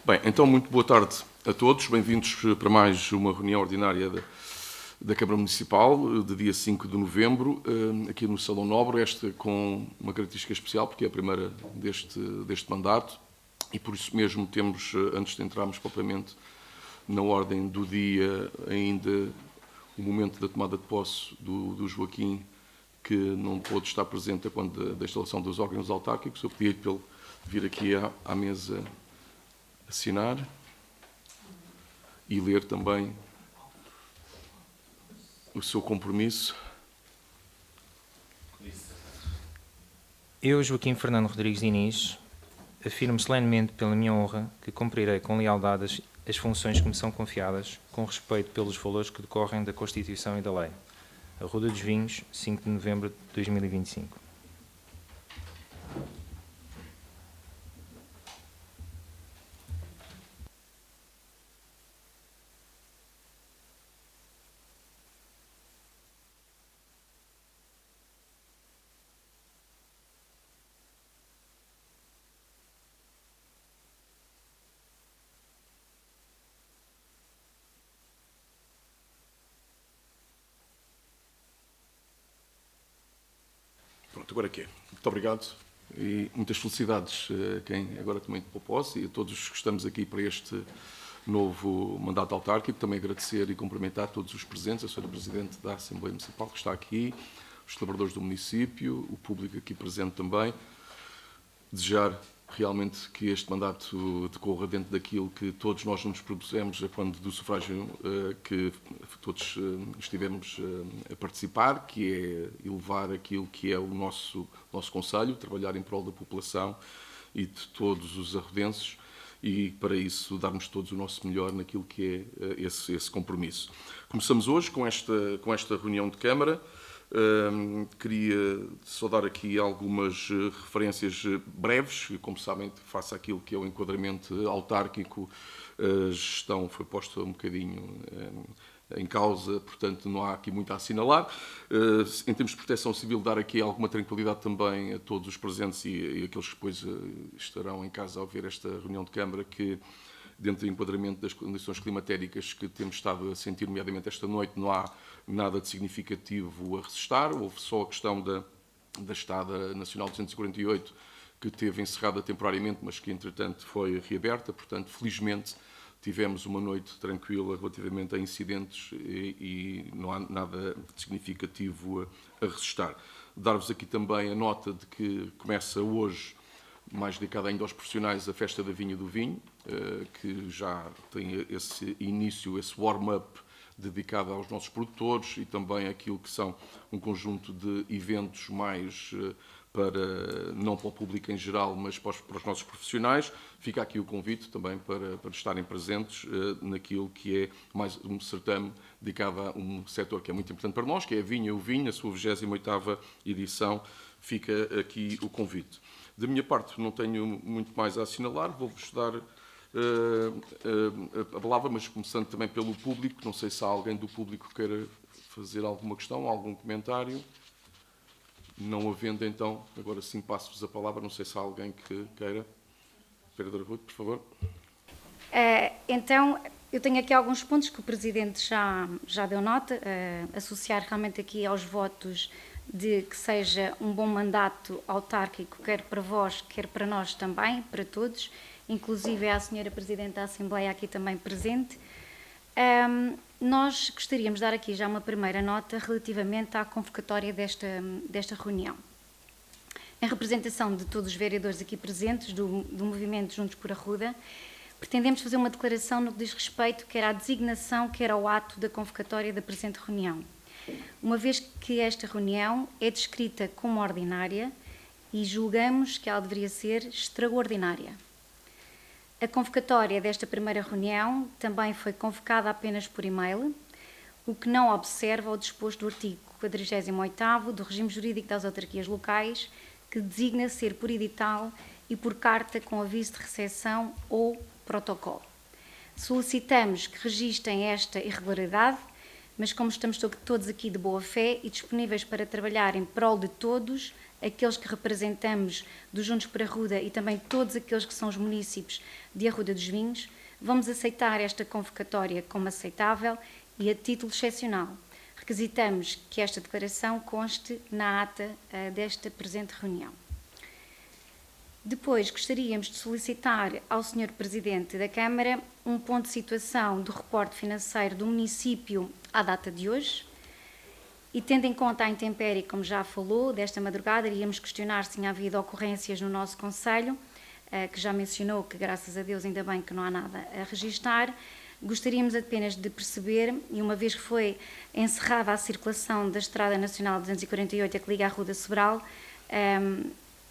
Bem, então muito boa tarde a todos, bem-vindos para mais uma reunião ordinária da Câmara Municipal, de dia 5 de novembro, aqui no Salão Nobre, esta com uma característica especial, porque é a primeira deste mandato, e por isso mesmo temos, antes de entrarmos propriamente na ordem do dia, ainda o momento da tomada de posse do Joaquim, que não pôde estar presente quando da instalação dos órgãos autárquicos. Eu pedi-lhe para ele vir aqui à mesa assinar e ler também o seu compromisso. Eu, Joaquim Fernando Rodrigues Diniz, afirmo solenemente pela minha honra que cumprirei com lealdade as funções que me são confiadas, com respeito pelos valores que decorrem da Constituição e da Lei. Arruda dos Vinhos, 5 de novembro de 2025. Pronto, agora que é. Muito obrigado e muitas felicidades a quem agora também tomou posse e a todos que estamos aqui para este novo mandato autárquico. Também agradecer e cumprimentar todos os presentes, a Sra. Presidente da Assembleia Municipal que está aqui, os colaboradores do município, o público aqui presente também. Desejar realmente que este mandato decorra dentro daquilo que todos nós nos propusemos quando do sufrágio que todos estivemos a participar, que é elevar aquilo que é o nosso concelho, trabalhar em prol da população e de todos os arrodenses e, para isso, darmos todos o nosso melhor naquilo que é esse compromisso. Começamos hoje com esta reunião de Câmara. Queria só dar aqui algumas referências breves. Como sabem, face àquilo que é o enquadramento autárquico, a gestão foi posta um bocadinho em causa, portanto não há aqui muito a assinalar. Em termos de proteção civil, dar aqui alguma tranquilidade também a todos os presentes e aqueles que depois estarão em casa ao ver esta reunião de Câmara, que dentro do enquadramento das condições climatéricas que temos estado a sentir, nomeadamente esta noite, não há nada de significativo a resistar. Houve só a questão da Estrada Nacional 248, que teve encerrada temporariamente, mas que, entretanto, foi reaberta. Portanto, felizmente, tivemos uma noite tranquila relativamente a incidentes e não há nada de significativo a resistar. Dar-vos aqui também a nota de que começa hoje, mais dedicada ainda aos profissionais, a Festa da Vinha do Vinho, que já tem esse início, esse warm-up dedicado aos nossos produtores e também aquilo que são um conjunto de eventos mais não para o público em geral, mas para os nossos profissionais. Fica aqui o convite também para estarem presentes naquilo que é mais um certame dedicado a um setor que é muito importante para nós, que é a vinha, o vinho, a sua 28ª edição. Fica aqui o convite. Da minha parte, não tenho muito mais a assinalar. Vou-vos dar a palavra, mas começando também pelo público. Não sei se há alguém do público que queira fazer alguma questão, algum comentário. Não havendo, então, agora sim passo-vos a palavra. Não sei se há alguém que queira. Vereadora Ruth, por favor. Então, eu tenho aqui alguns pontos que o Presidente já deu nota, associar realmente aqui aos votos de que seja um bom mandato autárquico, quer para vós, quer para nós também, para todos, inclusive à Sra. Presidente da Assembleia aqui também presente. Nós gostaríamos de dar aqui já uma primeira nota relativamente à convocatória desta reunião. Em representação de todos os vereadores aqui presentes do movimento Juntos por Arruda, pretendemos fazer uma declaração no que diz respeito quer à designação, quer ao ato da convocatória da presente reunião. Uma vez que esta reunião é descrita como ordinária e julgamos que ela deveria ser extraordinária. A convocatória desta primeira reunião também foi convocada apenas por e-mail, o que não observa o disposto do artigo 48º do Regime Jurídico das Autarquias Locais, que designa ser por edital e por carta com aviso de recepção ou protocolo. Solicitamos que registrem esta irregularidade, mas como estamos todos aqui de boa fé e disponíveis para trabalhar em prol de todos, aqueles que representamos do Juntos por Arruda e também todos aqueles que são os munícipes de Arruda dos Vinhos, vamos aceitar esta convocatória como aceitável e a título excepcional. Requisitamos que esta declaração conste na ata desta presente reunião. Depois, gostaríamos de solicitar ao Sr. Presidente da Câmara um ponto de situação do reporte financeiro do município à data de hoje. E tendo em conta a intempérie, como já falou, desta madrugada, iríamos questionar se tinha havido ocorrências no nosso concelho, que já mencionou que, graças a Deus, ainda bem que não há nada a registar. Gostaríamos apenas de perceber, e uma vez que foi encerrada a circulação da Estrada Nacional 248, a que liga a Arruda Sobral,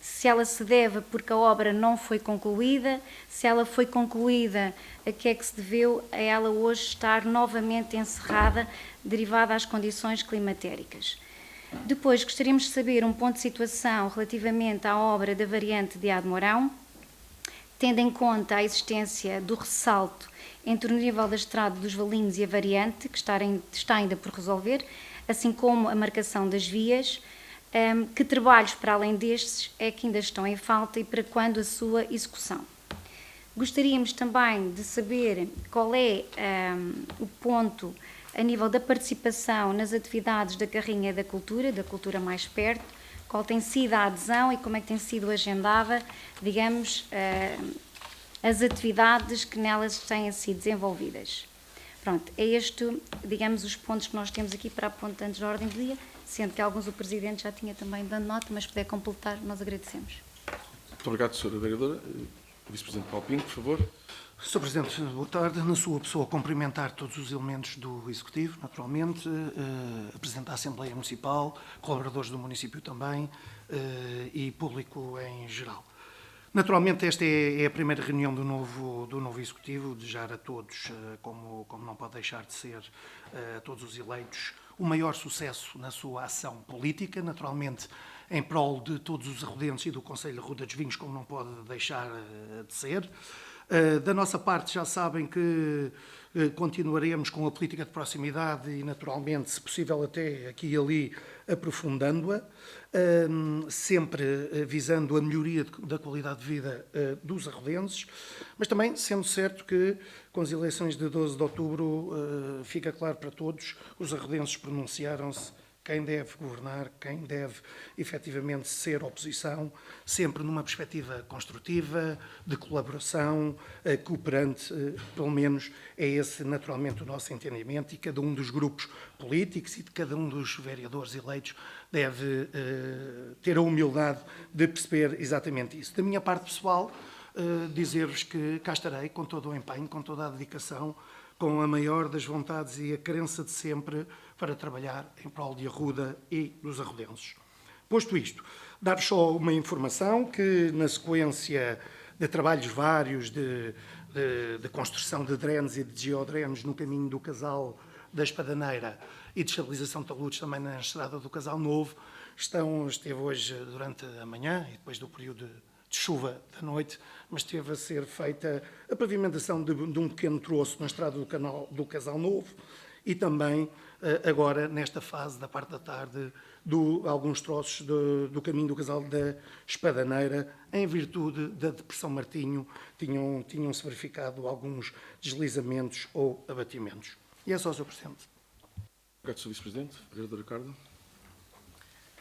se ela se deve porque a obra não foi concluída, se ela foi concluída, a que é que se deveu a ela hoje estar novamente encerrada, derivada às condições climatéricas. Depois, gostaríamos de saber um ponto de situação relativamente à obra da variante de Ade Mourão, tendo em conta a existência do ressalto entre o nível da estrada dos Valinhos e a variante, que está ainda por resolver, assim como a marcação das vias. Que trabalhos, para além destes, é que ainda estão em falta e para quando a sua execução? Gostaríamos também de saber qual é o ponto a nível da participação nas atividades da Carrinha da Cultura Mais Perto, qual tem sido a adesão e como é que tem sido agendada, digamos, as atividades que nelas têm sido desenvolvidas. Pronto, é este, digamos, os pontos que nós temos aqui para apontantes da ordem do dia, sendo que alguns o Presidente já tinha também dado nota, mas puder completar, nós agradecemos. Muito obrigado, Sra. Vereadora. Vice-Presidente Paulo Pinto, por favor. Sr. Presidente, boa tarde. Na sua pessoa, cumprimentar todos os elementos do Executivo, naturalmente, a Presidente da Assembleia Municipal, colaboradores do município também e público em geral. Naturalmente, esta é a primeira reunião do novo Executivo. Desejar a todos, como não pode deixar de ser, a todos os eleitos, o maior sucesso na sua ação política, naturalmente em prol de todos os arrudenses e do Concelho de Arruda dos Vinhos, como não pode deixar de ser. Da nossa parte, já sabem que continuaremos com a política de proximidade e, naturalmente, se possível, até aqui e ali, aprofundando-a, sempre visando a melhoria da qualidade de vida dos arrudenses, mas também sendo certo que, com as eleições de 12 de outubro, fica claro para todos, os arrudenses pronunciaram-se quem deve governar, quem deve efetivamente ser oposição, sempre numa perspectiva construtiva, de colaboração, cooperante, pelo menos é esse naturalmente o nosso entendimento, e cada um dos grupos políticos e de cada um dos vereadores eleitos deve ter a humildade de perceber exatamente isso. Da minha parte pessoal, dizer-vos que cá estarei com todo o empenho, com toda a dedicação, com a maior das vontades e a crença de sempre para trabalhar em prol de Arruda e dos arrudenses. Posto isto, dar só uma informação que, na sequência de trabalhos vários de construção de drenos e de geodrenos no caminho do Casal da Espadaneira e de estabilização de taludes também na estrada do Casal Novo, esteve hoje durante a manhã e depois do período de chuva da noite, mas esteve a ser feita a pavimentação de um pequeno troço na estrada do Casal Novo e também, agora, nesta fase da parte da tarde, alguns troços do caminho do Casal da Espadaneira, em virtude da Depressão Martinho, tinham-se verificado alguns deslizamentos ou abatimentos. E é só, Sr. Presidente. Obrigado, Sr. Vice-Presidente. Vereadora Ricardo.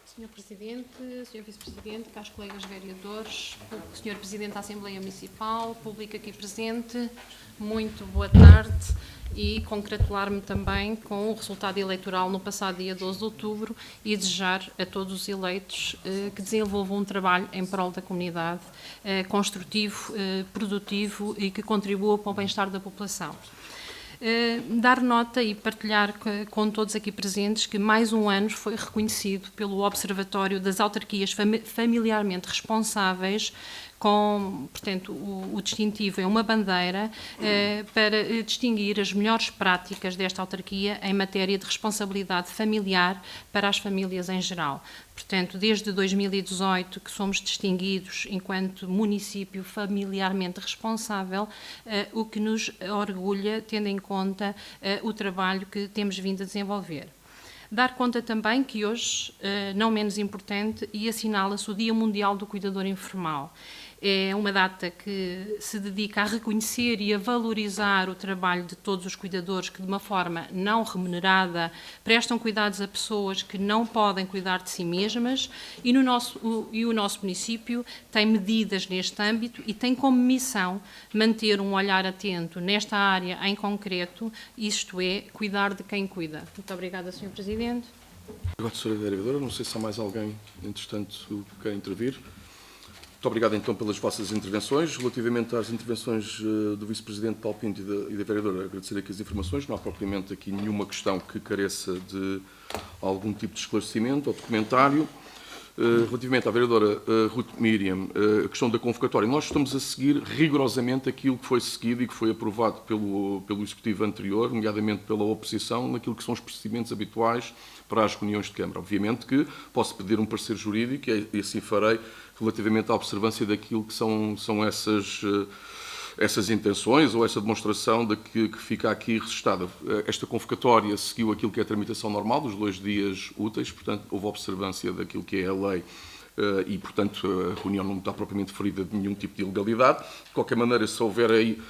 Sr. Presidente, Sr. Vice-Presidente, caros colegas vereadores, Sr. Presidente da Assembleia Municipal, público aqui presente, muito boa tarde e congratular-me também com o resultado eleitoral no passado dia 12 de outubro e desejar a todos os eleitos que desenvolvam um trabalho em prol da comunidade, construtivo, produtivo e que contribua para o bem-estar da população. Dar nota e partilhar com todos aqui presentes que mais um ano foi reconhecido pelo Observatório das Autarquias Familiarmente Responsáveis, portanto, o distintivo é uma bandeira para distinguir as melhores práticas desta autarquia em matéria de responsabilidade familiar para as famílias em geral. Portanto, desde 2018 que somos distinguidos enquanto município familiarmente responsável, o que nos orgulha, tendo em conta o trabalho que temos vindo a desenvolver. Dar conta também que hoje, não menos importante, assinala-se o Dia Mundial do Cuidador Informal. É uma data que se dedica a reconhecer e a valorizar o trabalho de todos os cuidadores que, de uma forma não remunerada, prestam cuidados a pessoas que não podem cuidar de si mesmas, e o nosso município tem medidas neste âmbito e tem como missão manter um olhar atento nesta área em concreto, isto é, cuidar de quem cuida. Muito obrigada, Sr. Presidente. Obrigado, Sra. Vereadora. Não sei se há mais alguém, entretanto, que quer intervir. Muito obrigado, então, pelas vossas intervenções. Relativamente às intervenções do Vice-Presidente Paulo Pinto e da Vereadora, agradecer aqui as informações. Não há propriamente aqui nenhuma questão que careça de algum tipo de esclarecimento ou de comentário. Relativamente à Vereadora Ruth Miriam, a questão da convocatória, nós estamos a seguir rigorosamente aquilo que foi seguido e que foi aprovado pelo Executivo anterior, nomeadamente pela oposição, naquilo que são os procedimentos habituais para as reuniões de Câmara. Obviamente que posso pedir um parecer jurídico e assim farei relativamente à observância daquilo que são essas intenções ou essa demonstração de que fica aqui registada. Esta convocatória seguiu aquilo que é a tramitação normal dos 2 dias úteis, portanto, houve observância daquilo que é a lei e, portanto, a reunião não está propriamente ferida de nenhum tipo de ilegalidade. De qualquer maneira, se houver aí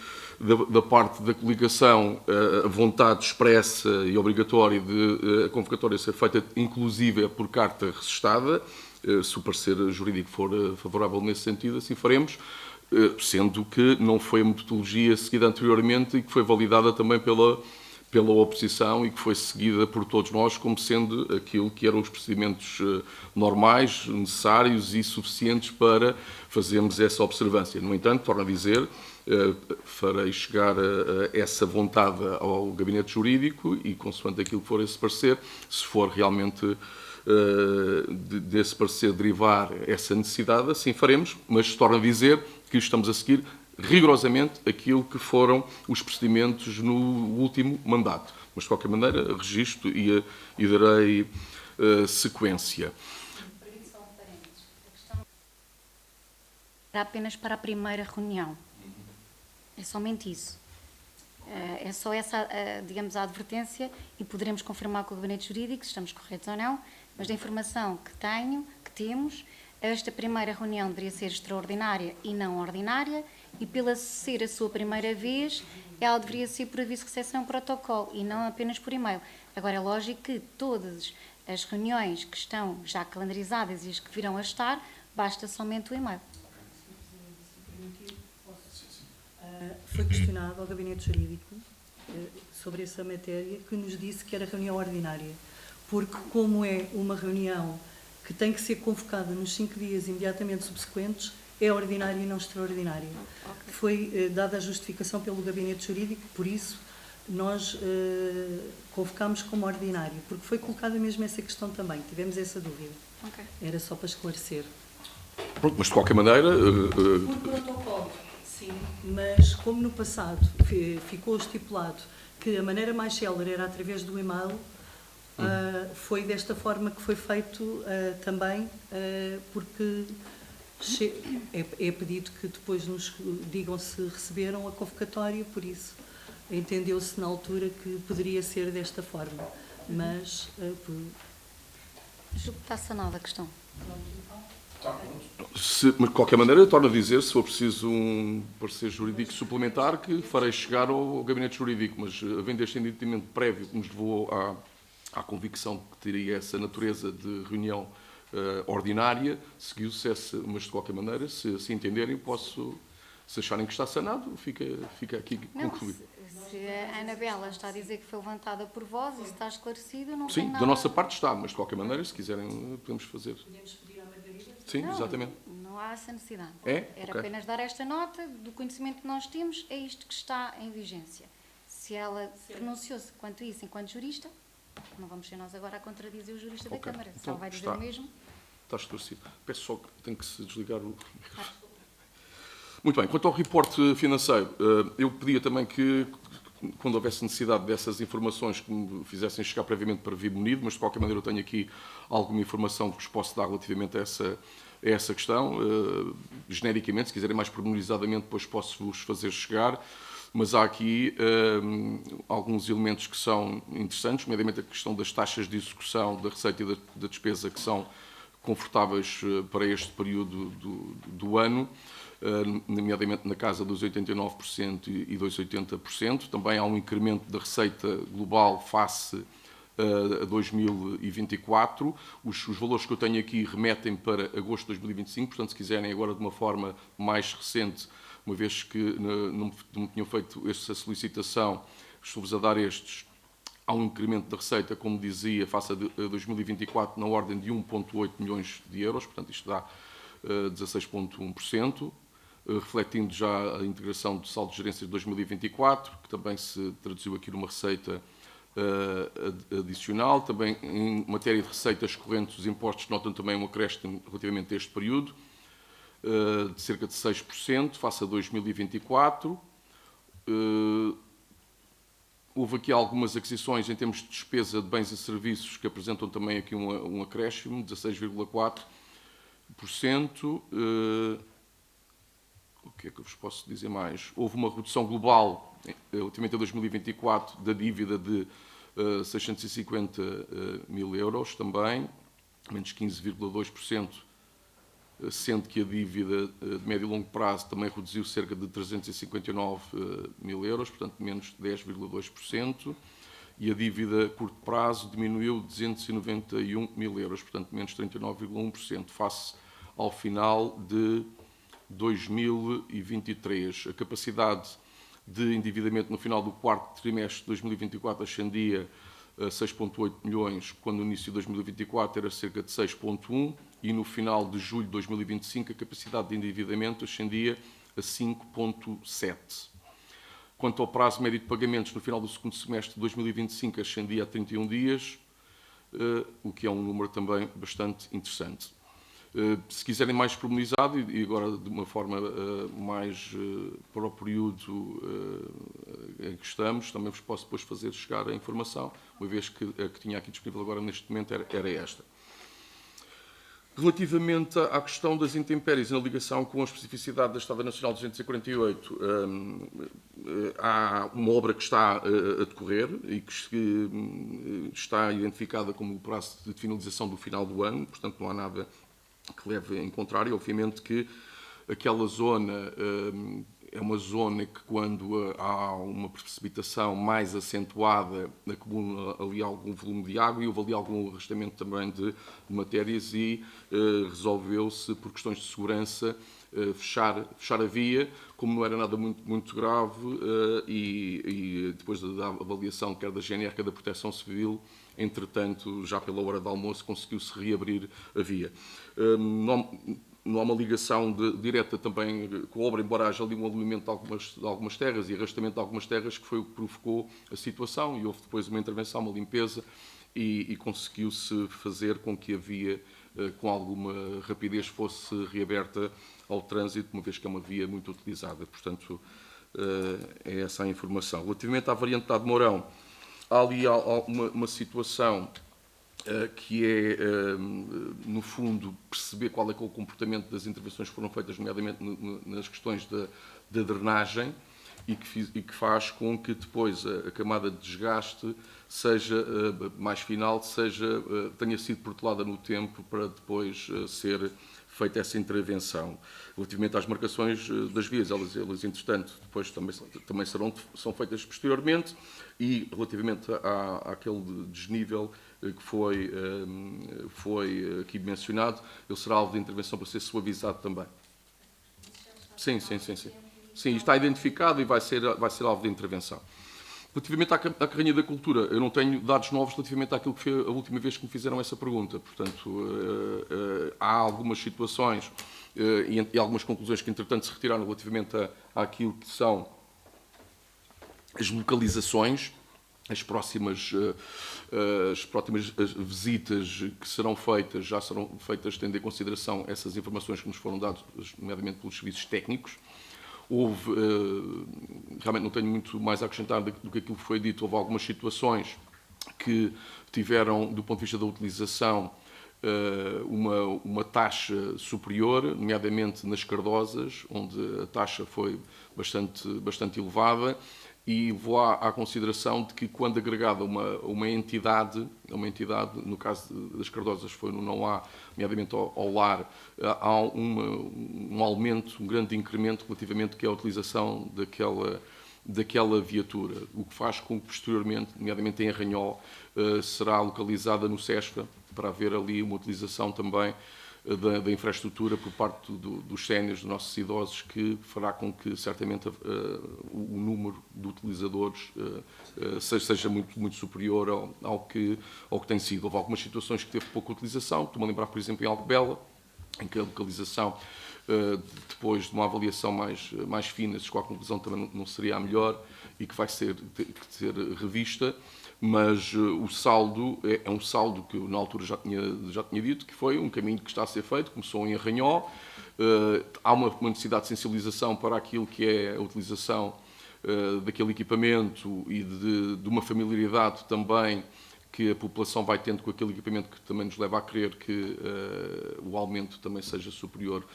da parte da coligação a vontade expressa e obrigatória de a convocatória ser feita inclusive por carta registada, se o parecer jurídico for favorável nesse sentido, assim faremos, sendo que não foi a metodologia seguida anteriormente e que foi validada também pela oposição e que foi seguida por todos nós como sendo aquilo que eram os procedimentos normais, necessários e suficientes para fazermos essa observância. No entanto, torno a dizer, farei chegar essa vontade ao Gabinete Jurídico e, consoante aquilo que for esse parecer, se for realmente desse parecer derivar essa necessidade, assim faremos, mas torno a dizer que estamos a seguir rigorosamente aquilo que foram os procedimentos no último mandato. Mas, de qualquer maneira, registro e darei sequência. Era apenas para a primeira reunião. É somente isso. É só essa, digamos, a advertência e poderemos confirmar com o Gabinete Jurídico se estamos corretos ou não, mas da informação que temos, esta primeira reunião deveria ser extraordinária e não ordinária e, pela ser a sua primeira vez, ela deveria ser por aviso de recepção protocolo e não apenas por e-mail. Agora, é lógico que todas as reuniões que estão já calendarizadas e as que virão a estar, basta somente o e-mail. Foi questionado ao Gabinete Jurídico sobre essa matéria, que nos disse que era reunião ordinária, porque como é uma reunião que tem que ser convocada nos 5 dias imediatamente subsequentes, é ordinária e não extraordinária. Okay. Foi dada a justificação pelo Gabinete Jurídico, por isso nós convocámos como ordinário, porque foi colocada mesmo essa questão também, tivemos essa dúvida. Okay. Era só para esclarecer. Pronto, mas de qualquer maneira... Por protocolo. Sim, mas como no passado ficou estipulado que a maneira mais célere era através do e-mail, foi desta forma que foi feito também, porque é pedido que depois nos digam se receberam a convocatória, por isso entendeu-se na altura que poderia ser desta forma, mas... Está sanada a questão. Mas, de qualquer maneira, torno a dizer, se for preciso um parecer jurídico suplementar, que farei chegar ao Gabinete Jurídico, mas havendo este entendimento prévio que nos levou à convicção que teria essa natureza de reunião ordinária, seguiu-se essa, mas de qualquer maneira, se assim entenderem, se acharem que está sanado, fica aqui concluído. Se a Anabela está a dizer que foi levantada por vós e está esclarecido, não Sim, tem nada... da nossa parte está, mas de qualquer maneira, se quiserem, podemos fazer. Podemos pedir à Margarida? Sim, não, exatamente. Não há essa necessidade. Okay. Era apenas dar esta nota do conhecimento que nós temos, é isto que está em vigência. Se ela pronunciou-se quanto isso enquanto jurista, não vamos ser nós agora a contradizer o jurista da Câmara. Se ela vai dizer o mesmo... Está esclarecido. Peço só que tenho que se desligar o... Muito bem. Quanto ao reporte financeiro, eu pedia também que, quando houvesse necessidade dessas informações, que me fizessem chegar previamente para vir munido, mas de qualquer maneira eu tenho aqui alguma informação que vos posso dar relativamente a essa questão. Genericamente, se quiserem mais pormenorizadamente, depois posso-vos fazer chegar. Mas há aqui alguns elementos que são interessantes, nomeadamente a questão das taxas de execução da receita e da despesa, que são confortáveis para este período do ano, nomeadamente na casa dos 89% e dos 80%. Também há um incremento da receita global face a 2024. Os valores que eu tenho aqui remetem para agosto de 2025, portanto, se quiserem agora de uma forma mais recente, uma vez que não me tinham feito essa solicitação, estou-vos a dar estes. Há um incremento da receita, como dizia, face a 2024, na ordem de 1,8 milhões de euros, portanto, isto dá 16,1%, refletindo já a integração do saldo de gerência de 2024, que também se traduziu aqui numa receita adicional. Também, em matéria de receitas correntes, os impostos notam também um acréscimo relativamente a este período, de cerca de 6%, face a 2024. Houve aqui algumas aquisições em termos de despesa de bens e serviços que apresentam também aqui um acréscimo, 16,4%. O que é que eu vos posso dizer mais? Houve uma redução global, relativamente a 2024, da dívida de 650 mil euros também, menos 15,2%, sendo que a dívida de médio e longo prazo também reduziu cerca de 359 mil euros, portanto menos 10,2%, e a dívida a curto prazo diminuiu 291 mil euros, portanto menos 39,1%, face ao final de 2023. A capacidade de endividamento no final do quarto trimestre de 2024 ascendia a 6,8 milhões, quando no início de 2024 era cerca de 6,1, e no final de julho de 2025 a capacidade de endividamento ascendia a 5,7. Quanto ao prazo médio de pagamentos, no final do segundo semestre de 2025 ascendia a 31 dias, o que é um número também bastante interessante. Se quiserem mais pormenorizado, e agora de uma forma mais para o período em que estamos, também vos posso depois fazer chegar a informação, uma vez que a que tinha aqui disponível agora neste momento era esta. Relativamente à questão das intempéries na ligação com a especificidade da Estrada Nacional 248, há uma obra que está a decorrer e que está identificada como o prazo de finalização do final do ano, portanto não há nada que leve em contrário. Obviamente que aquela zona é uma zona que, quando há uma precipitação mais acentuada, acumula ali algum volume de água, e houve ali algum arrastamento também de matérias, e resolveu-se, por questões de segurança, fechar a via, como não era nada muito grave, e depois da avaliação quer da GNR, quer da Proteção Civil, entretanto, já pela hora do almoço, conseguiu-se reabrir a via. Não há uma ligação direta também com a obra, embora haja ali um alumiamento de algumas terras e arrastamento de algumas terras, que foi o que provocou a situação, e houve depois uma intervenção, uma limpeza, e conseguiu-se fazer com que a via, com alguma rapidez, fosse reaberta ao trânsito, uma vez que é uma via muito utilizada. Portanto, é essa a informação. Relativamente à variante da de Mourão, há ali uma situação que é, no fundo, perceber qual é que é o comportamento das intervenções que foram feitas, nomeadamente nas questões da drenagem, e que faz com que depois a camada de desgaste seja mais final, tenha sido protelada no tempo para depois ser feita essa intervenção. Relativamente às marcações das vias, elas entretanto, depois também são feitas posteriormente, e relativamente àquele desnível que foi aqui mencionado, ele será alvo de intervenção para ser suavizado também. Sim. Sim, está identificado e vai ser alvo de intervenção. Relativamente à Carrinha da Cultura, eu não tenho dados novos relativamente àquilo que foi a última vez que me fizeram essa pergunta. Portanto, há algumas situações e algumas conclusões que, entretanto, se retiraram relativamente àquilo que são as localizações, as próximas visitas que serão feitas, já serão feitas tendo em consideração essas informações que nos foram dadas, nomeadamente pelos serviços técnicos. Houve, realmente não tenho muito mais a acrescentar do que aquilo que foi dito, houve algumas situações que tiveram, do ponto de vista da utilização, uma taxa superior, nomeadamente nas Cardosas, onde a taxa foi bastante elevada, e vou à consideração de que, quando agregada uma entidade, no caso das Cardosas foi no não há, nomeadamente ao lar, há um aumento, um grande incremento relativamente que é a utilização daquela viatura, o que faz com que posteriormente, nomeadamente em Arranhol, será localizada no SESFA, para haver ali uma utilização também da infraestrutura por parte dos séniores, dos nossos idosos, que fará com que certamente o número de utilizadores seja muito superior ao que tem sido. Houve algumas situações que teve pouca utilização, estou-me a lembrar, por exemplo, em Alcobela, em que a localização, depois de uma avaliação mais fina, se chegou à conclusão também não seria a melhor e que vai ter que ser revista, mas o saldo é um saldo que eu na altura já tinha dito, que foi um caminho que está a ser feito, começou em Arranhol, há uma necessidade de sensibilização para aquilo que é a utilização daquele equipamento e de uma familiaridade também que a população vai tendo com aquele equipamento, que também nos leva a crer que o aumento também seja superior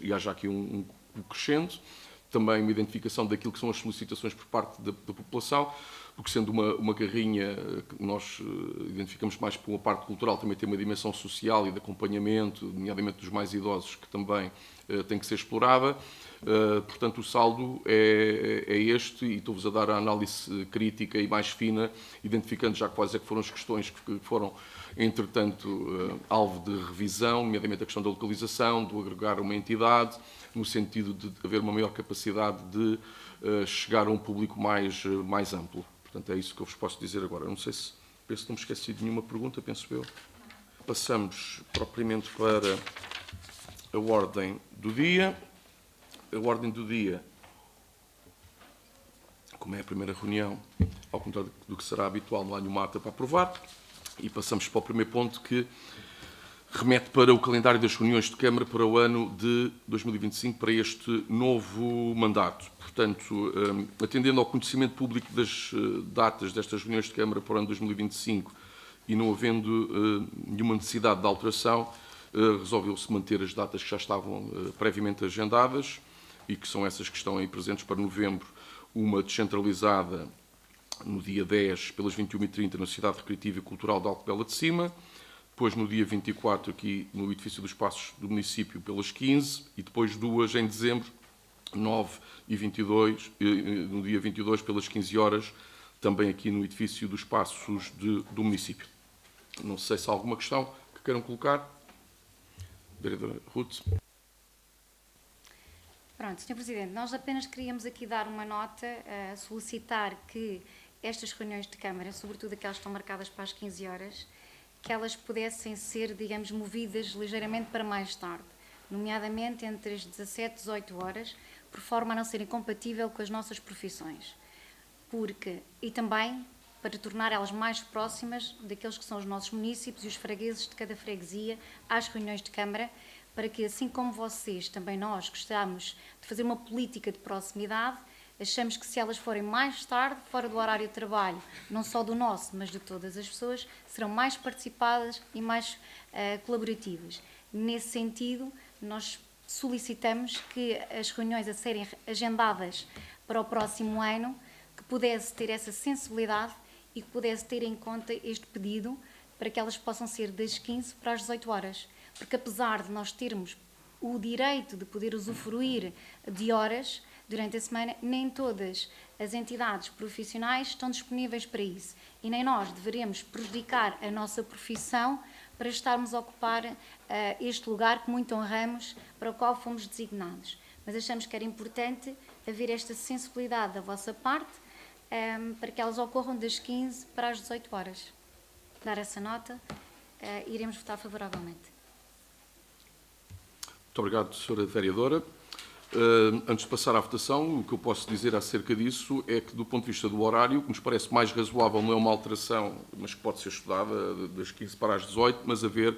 e haja aqui um crescente. Também uma identificação daquilo que são as solicitações por parte da população, porque sendo uma carrinha que nós identificamos mais por uma parte cultural, também tem uma dimensão social e de acompanhamento, nomeadamente dos mais idosos, que também tem que ser explorada. Portanto, o saldo é este, e estou-vos a dar a análise crítica e mais fina, identificando já quais é que foram as questões que foram, entretanto, alvo de revisão, nomeadamente a questão da localização, do agregar uma entidade, no sentido de haver uma maior capacidade de chegar a um público mais amplo. Portanto, é isso que eu vos posso dizer agora. Não sei se penso que não me esqueci de nenhuma pergunta, penso eu. Passamos propriamente para a ordem do dia. A ordem do dia, como é a primeira reunião, ao contrário do que será habitual, não há nenhuma ata para aprovar. E passamos para o primeiro ponto, que remete para o calendário das reuniões de Câmara para o ano de 2025, para este novo mandato. Portanto, atendendo ao conhecimento público das datas destas reuniões de Câmara para o ano de 2025 e não havendo nenhuma necessidade de alteração, resolveu-se manter as datas que já estavam previamente agendadas e que são essas que estão aí presentes para novembro, uma descentralizada no dia 10, pelas 21h30, na Sociedade Recreativa e Cultural de Alcobela de Cima, depois no dia 24, aqui no edifício dos Passos do município, pelas 15, e depois duas em dezembro, 9 e 22, no dia 22, pelas 15 horas, também aqui no edifício dos Passos do município. Não sei se há alguma questão que queiram colocar. Vereadora Ruth. Pronto, Sr. Presidente, nós apenas queríamos aqui dar uma nota, solicitar que estas reuniões de Câmara, sobretudo aquelas que estão marcadas para as 15 horas, que elas pudessem ser, digamos, movidas ligeiramente para mais tarde, nomeadamente entre as 17 e 18 horas, por forma a não ser incompatível com as nossas profissões. E também para tornar elas mais próximas daqueles que são os nossos municípios e os fregueses de cada freguesia às reuniões de Câmara, para que, assim como vocês, também nós gostamos de fazer uma política de proximidade, achamos que se elas forem mais tarde, fora do horário de trabalho, não só do nosso, mas de todas as pessoas, serão mais participadas e mais colaborativas. Nesse sentido, nós solicitamos que as reuniões a serem agendadas para o próximo ano, que pudesse ter essa sensibilidade e que pudesse ter em conta este pedido, para que elas possam ser das 15 para as 18 horas. Porque apesar de nós termos o direito de poder usufruir de horas durante a semana, nem todas as entidades profissionais estão disponíveis para isso. E nem nós deveremos prejudicar a nossa profissão para estarmos a ocupar este lugar que muito honramos, para o qual fomos designados. Mas achamos que era importante haver esta sensibilidade da vossa parte, para que elas ocorram das 15 para as 18 horas. Dar essa nota, iremos votar favoravelmente. Muito obrigado, Sra. Vereadora. Antes de passar à votação, o que eu posso dizer acerca disso é que, do ponto de vista do horário, que nos parece mais razoável, não é uma alteração, mas que pode ser estudada, das 15 para as 18, mas haver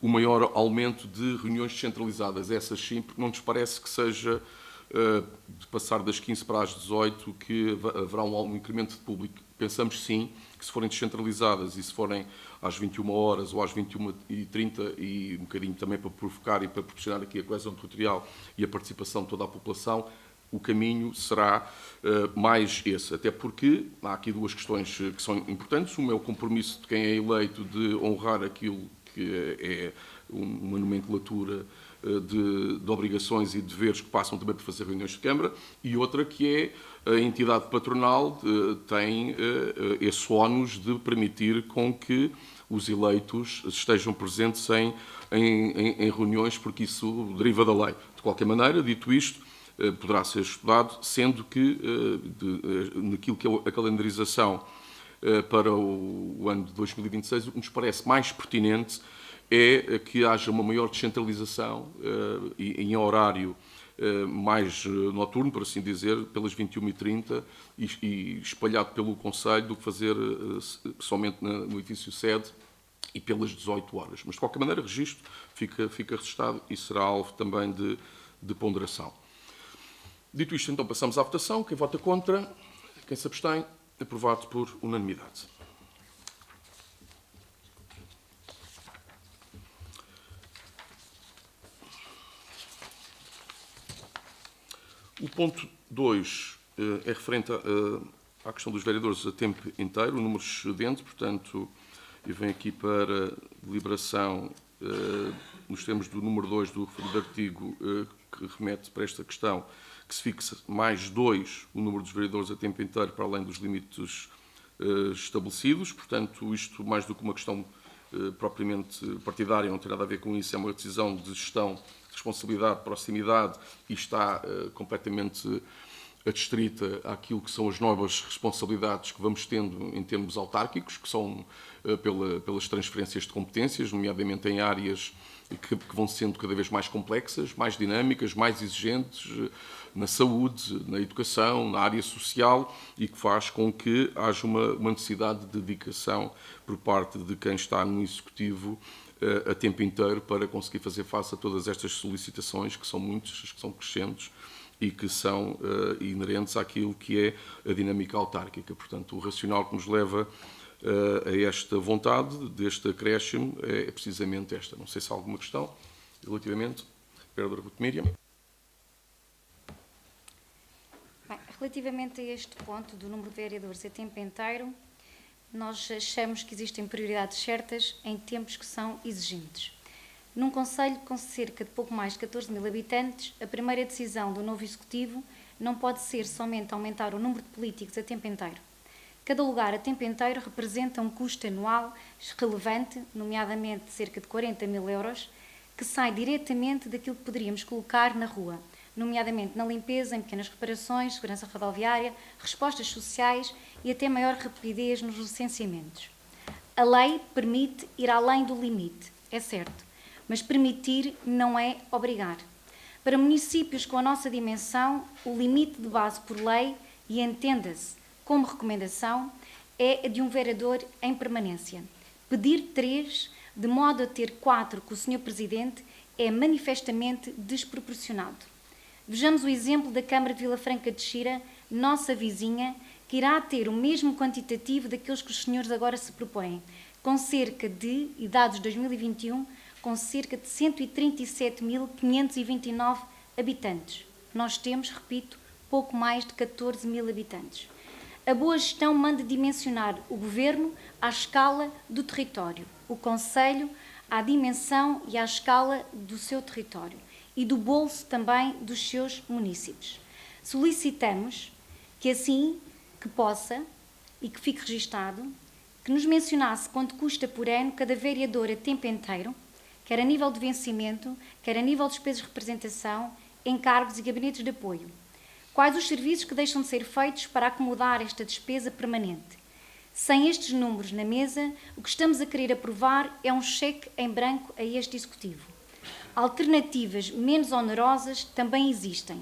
um maior aumento de reuniões descentralizadas, essas sim, porque não nos parece que seja de passar das 15 para as 18, que haverá um incremento de público. Pensamos sim que se forem descentralizadas e se forem às 21 horas ou às 21h30 e um bocadinho também para provocar e para proporcionar aqui a coesão territorial e a participação de toda a população, o caminho será mais esse. Até porque há aqui duas questões que são importantes. Uma é o compromisso de quem é eleito de honrar aquilo que é uma nomenclatura de obrigações e deveres que passam também por fazer reuniões de Câmara, e outra que é a entidade patronal tem esse ónus de permitir com que os eleitos estejam presentes em reuniões, porque isso deriva da lei. De qualquer maneira, dito isto, poderá ser estudado, sendo que naquilo que é a calendarização para o ano de 2026, o que nos parece mais pertinente é que haja uma maior descentralização em horário mais noturno, por assim dizer, pelas 21h30 e espalhado pelo Conselho, do que fazer somente no edifício sede e pelas 18 horas. Mas, de qualquer maneira, registro fica registado e será alvo também de ponderação. Dito isto, então, passamos à votação. Quem vota contra? Quem se abstém? Aprovado por unanimidade. O ponto 2 é referente à questão dos vereadores a tempo inteiro, o número excedente, portanto, e vem aqui para deliberação nos termos do número 2 do referido artigo que remete para esta questão, que se fixa mais 2 o número dos vereadores a tempo inteiro para além dos limites estabelecidos. Portanto, isto mais do que uma questão propriamente partidária, não tem nada a ver com isso, é uma decisão de gestão, de responsabilidade, de proximidade e está completamente adstrita àquilo que são as novas responsabilidades que vamos tendo em termos autárquicos, que são pelas transferências de competências, nomeadamente em áreas que vão sendo cada vez mais complexas, mais dinâmicas, mais exigentes na saúde, na educação, na área social, e que faz com que haja uma necessidade de dedicação por parte de quem está no Executivo a tempo inteiro para conseguir fazer face a todas estas solicitações, que são muitas, que são crescentes e que são inerentes àquilo que é a dinâmica autárquica. Portanto, o racional que nos leva a esta vontade deste acréscimo é precisamente esta. Não sei se há alguma questão relativamente. Vereadora Ruth Miriam. Bem, relativamente a este ponto do número de vereadores a tempo inteiro, nós achamos que existem prioridades certas em tempos que são exigentes. Num concelho com cerca de pouco mais de 14 mil habitantes, a primeira decisão do novo Executivo não pode ser somente aumentar o número de políticos a tempo inteiro. Cada lugar a tempo inteiro representa um custo anual relevante, nomeadamente cerca de 40 mil euros, que sai diretamente daquilo que poderíamos colocar na rua, nomeadamente na limpeza, em pequenas reparações, segurança rodoviária, respostas sociais e até maior rapidez nos licenciamentos. A lei permite ir além do limite, é certo, mas permitir não é obrigar. Para municípios com a nossa dimensão, o limite de base por lei, e entenda-se como recomendação, é a de um vereador em permanência. Pedir 3, de modo a ter 4 com o Sr. Presidente, é manifestamente desproporcionado. Vejamos o exemplo da Câmara de Vila Franca de Xira, nossa vizinha, que irá ter o mesmo quantitativo daqueles que os senhores agora se propõem, com cerca de, e dados de 2021, com cerca de 137.529 habitantes. Nós temos, repito, pouco mais de 14 mil habitantes. A boa gestão manda dimensionar o Governo à escala do território, o Conselho à dimensão e à escala do seu território e do bolso também dos seus municípios. Solicitamos que assim que possa e que fique registado, que nos mencionasse quanto custa por ano cada vereador a tempo inteiro, quer a nível de vencimento, quer a nível de despesas de representação, encargos e gabinetes de apoio. Quais os serviços que deixam de ser feitos para acomodar esta despesa permanente? Sem estes números na mesa, o que estamos a querer aprovar é um cheque em branco a este Executivo. Alternativas menos onerosas também existem.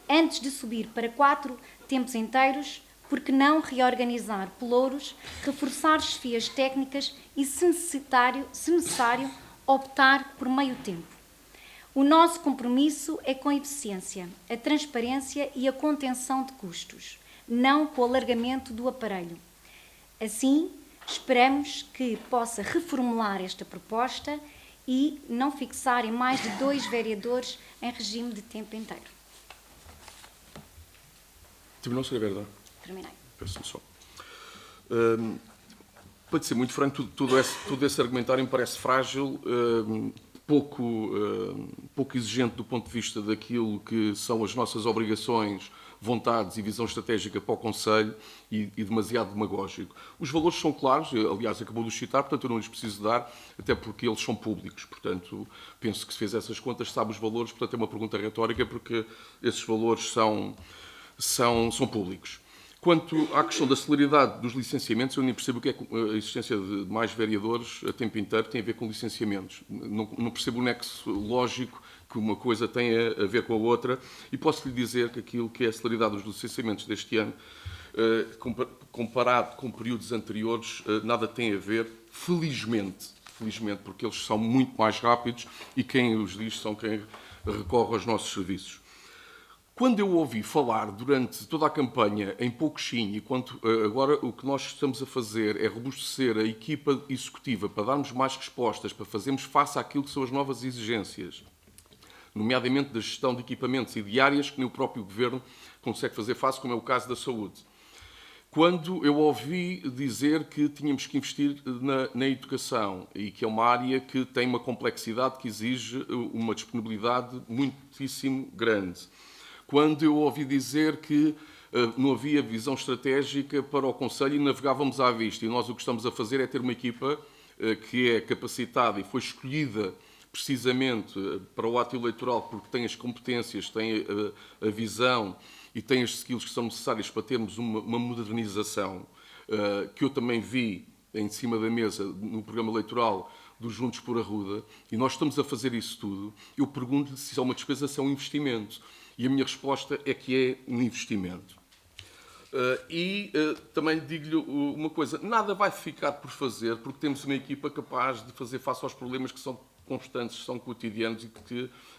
Antes de subir para 4 tempos inteiros, por que não reorganizar pelouros, reforçar chefias técnicas e, se necessário, optar por meio tempo? O nosso compromisso é com a eficiência, a transparência e a contenção de custos, não com o alargamento do aparelho. Assim, esperamos que possa reformular esta proposta e não fixarem mais de 2 vereadores em regime de tempo inteiro. Terminou, Sra. Vereadora? Terminei. Peço-me só. Para ser muito franco, todo esse argumentário me parece frágil, pouco exigente do ponto de vista daquilo que são as nossas obrigações, vontades e visão estratégica para o Conselho e demasiado demagógico. Os valores são claros, aliás, acabou de os citar, portanto eu não lhes preciso dar, até porque eles são públicos. Portanto, penso que se fez essas contas sabe os valores, portanto é uma pergunta retórica, porque esses valores são públicos. Quanto à questão da celeridade dos licenciamentos, eu nem percebo o que é que a existência de mais vereadores a tempo inteiro tem a ver com licenciamentos. Não percebo o nexo lógico que uma coisa tem a ver com a outra, e posso-lhe dizer que aquilo que é a celeridade dos licenciamentos deste ano, comparado com períodos anteriores, nada tem a ver, felizmente, porque eles são muito mais rápidos e quem os diz são quem recorre aos nossos serviços. Quando eu ouvi falar durante toda a campanha em pouquinho, e agora o que nós estamos a fazer é robustecer a equipa executiva para darmos mais respostas, para fazermos face àquilo que são as novas exigências, nomeadamente da gestão de equipamentos e de áreas que nem o próprio Governo consegue fazer face, como é o caso da saúde. Quando eu ouvi dizer que tínhamos que investir na educação e que é uma área que tem uma complexidade que exige uma disponibilidade muitíssimo grande. Quando eu ouvi dizer que não havia visão estratégica para o Conselho e navegávamos à vista, e nós o que estamos a fazer é ter uma equipa que é capacitada e foi escolhida precisamente para o ato eleitoral porque tem as competências, tem a visão e tem as skills que são necessárias para termos uma modernização, que eu também vi em cima da mesa no programa eleitoral dos Juntos por Arruda, e nós estamos a fazer isso tudo. Eu pergunto-lhe se é uma despesa, se é um investimento. E a minha resposta é que é um investimento. Também lhe digo-lhe uma coisa, nada vai ficar por fazer, porque temos uma equipa capaz de fazer face aos problemas que são constantes, são cotidianos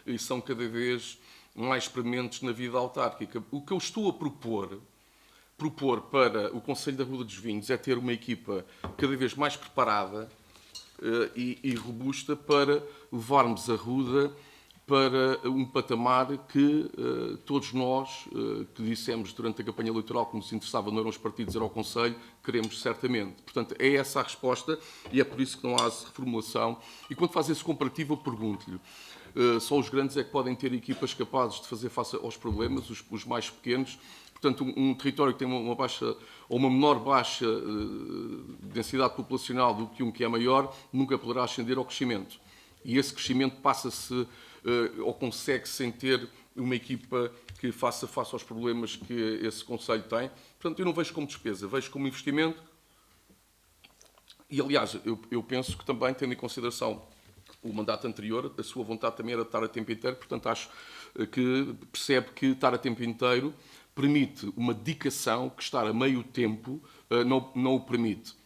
e são cada vez mais prementes na vida autárquica. O que eu estou a propor para o Conselho da Ruda dos Vinhos é ter uma equipa cada vez mais preparada e robusta para levarmos a Ruda para um patamar que todos nós, que dissemos durante a campanha eleitoral que nos interessava, não eram os partidos, era o Conselho, queremos certamente. Portanto, é essa a resposta e é por isso que não há reformulação. E quando faz esse comparativo, eu pergunto-lhe, só os grandes é que podem ter equipas capazes de fazer face aos problemas, os mais pequenos. Portanto, um território que tem uma baixa ou uma menor baixa densidade populacional do que um que é maior, nunca poderá ascender ao crescimento. E esse crescimento passa-se ou consegue-se sem ter uma equipa que faça face aos problemas que esse Conselho tem. Portanto, eu não vejo como despesa, vejo como investimento. E, aliás, eu penso que também, tendo em consideração o mandato anterior, a sua vontade também era de estar a tempo inteiro, portanto, acho que percebe que estar a tempo inteiro permite uma dedicação que estar a meio tempo não o permite.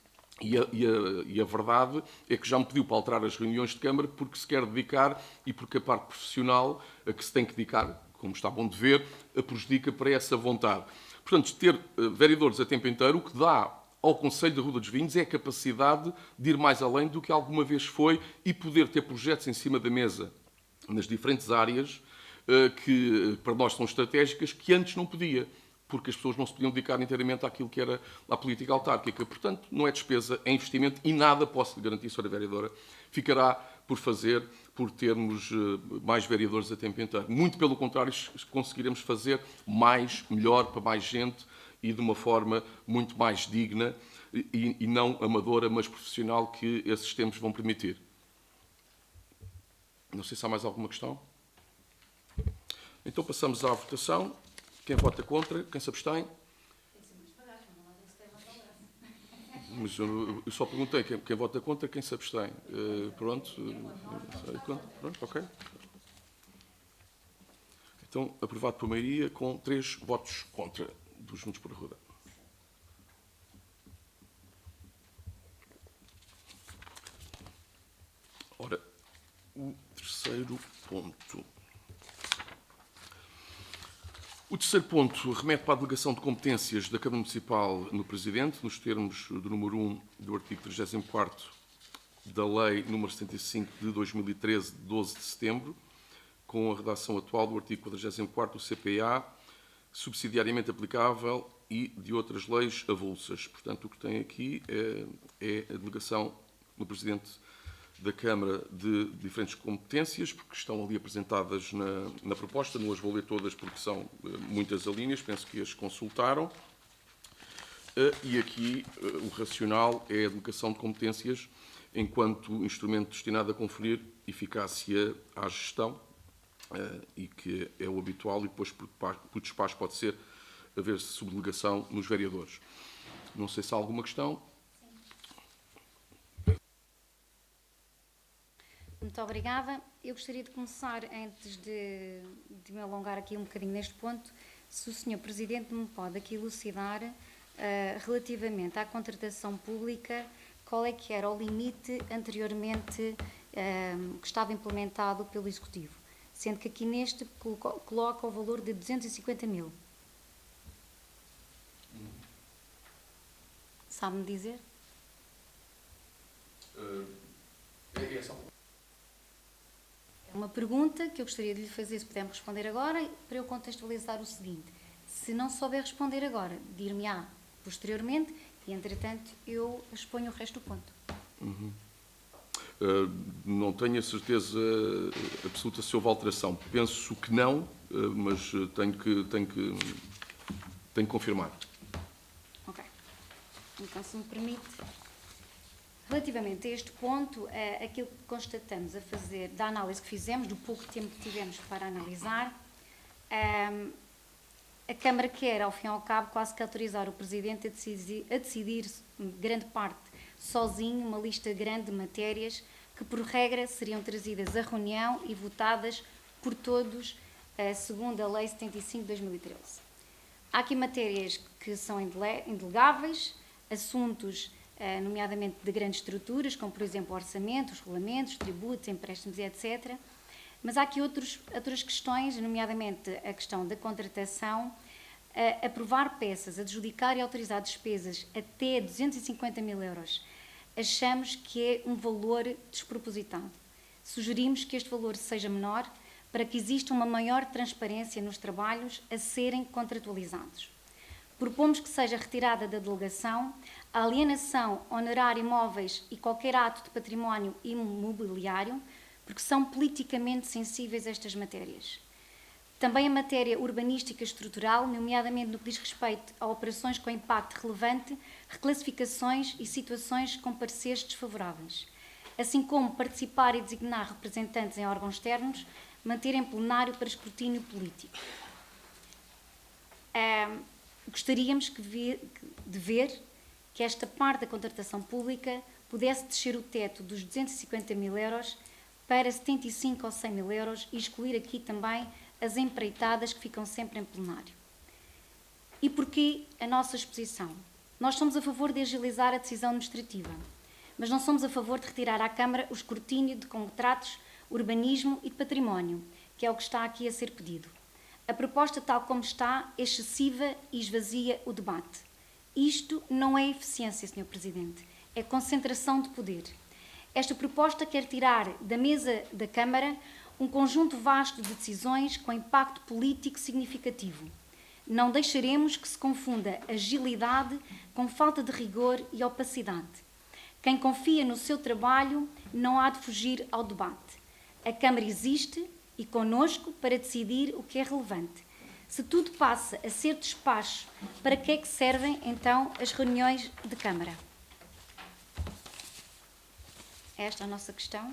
E a verdade é que já me pediu para alterar as reuniões de Câmara porque se quer dedicar e porque a parte profissional a que se tem que dedicar, como está bom de ver, a prejudica para essa vontade. Portanto, ter vereadores a tempo inteiro, o que dá ao Conselho da Ruda dos Vinhos é a capacidade de ir mais além do que alguma vez foi e poder ter projetos em cima da mesa nas diferentes áreas que para nós são estratégicas, que antes não podia, porque as pessoas não se podiam dedicar inteiramente àquilo que era a política autárquica. Portanto, não é despesa, é investimento e nada, posso lhe garantir, Sra. Vereadora, ficará por fazer por termos mais vereadores a tempo inteiro. Muito pelo contrário, conseguiremos fazer mais, melhor, para mais gente e de uma forma muito mais digna e não amadora, mas profissional que esses tempos vão permitir. Não sei se há mais alguma questão. Então passamos à votação. Quem vota contra? Quem se abstém? Mas eu só perguntei quem vota contra, quem se abstém. Pronto, ok. Então, aprovado por maioria com 3 votos contra dos Juntos por Arruda. Ora, o terceiro ponto. O terceiro ponto remete para a delegação de competências da Câmara Municipal no Presidente, nos termos do número 1 do artigo 34º da Lei número 75 de 2013, de 12 de setembro, com a redação atual do artigo 44º do CPA, subsidiariamente aplicável e de outras leis avulsas. Portanto, o que tem aqui é a delegação no Presidente da Câmara de diferentes competências, porque estão ali apresentadas na proposta. Não as vou ler todas porque são muitas alíneas, penso que as consultaram. E aqui o racional é a delegação de competências enquanto instrumento destinado a conferir eficácia à gestão, e que é o habitual, e depois por despacho pode ser haver subdelegação nos vereadores. Não sei se há alguma questão. Muito obrigada. Eu gostaria de começar, antes de me alongar aqui um bocadinho neste ponto, se o Sr. Presidente me pode aqui elucidar relativamente à contratação pública, qual é que era o limite anteriormente que estava implementado pelo Executivo, sendo que aqui neste coloca o valor de 250 mil. Sabe-me dizer? É essa. É uma pergunta que eu gostaria de lhe fazer, se puder-me responder agora, para eu contextualizar o seguinte. Se não souber responder agora, dir-me-á posteriormente e, entretanto, eu exponho o resto do ponto. Não tenho a certeza absoluta se houve alteração. Penso que não, mas tenho que confirmar. Ok. Então, se me permite, relativamente a este ponto, aquilo que constatamos a fazer, da análise que fizemos, do pouco tempo que tivemos para analisar, a Câmara quer, ao fim e ao cabo, quase que autorizar o Presidente a decidir grande parte sozinho, uma lista grande de matérias que, por regra, seriam trazidas à reunião e votadas por todos, segundo a Lei 75 de 2013. Há aqui matérias que são indelegáveis, assuntos, nomeadamente de grandes estruturas, como, por exemplo, orçamentos, regulamentos, tributos, empréstimos, etc. Mas há aqui outras questões, nomeadamente a questão da contratação, aprovar peças, adjudicar e autorizar despesas até 250 mil euros. Achamos que é um valor despropositado. Sugerimos que este valor seja menor para que exista uma maior transparência nos trabalhos a serem contratualizados. Propomos que seja retirada da delegação a alienação, onerar imóveis e qualquer ato de património imobiliário, porque são politicamente sensíveis estas matérias. Também a matéria urbanística estrutural, nomeadamente no que diz respeito a operações com impacto relevante, reclassificações e situações com pareceres desfavoráveis, assim como participar e designar representantes em órgãos externos, manter em plenário para escrutínio político. Gostaríamos de ver que esta parte da contratação pública pudesse descer o teto dos 250 mil euros para 75 ou 100 mil euros e excluir aqui também as empreitadas que ficam sempre em plenário. E porquê a nossa exposição? Nós somos a favor de agilizar a decisão administrativa, mas não somos a favor de retirar à Câmara o escrutínio de contratos, urbanismo e de património, que é o que está aqui a ser pedido. A proposta, tal como está, é excessiva e esvazia o debate. Isto não é eficiência, Sr. Presidente, é concentração de poder. Esta proposta quer tirar da mesa da Câmara um conjunto vasto de decisões com impacto político significativo. Não deixaremos que se confunda agilidade com falta de rigor e opacidade. Quem confia no seu trabalho não há de fugir ao debate. A Câmara existe e connosco para decidir o que é relevante. Se tudo passa a ser despacho, para que é que servem então as reuniões de Câmara? Esta é a nossa questão.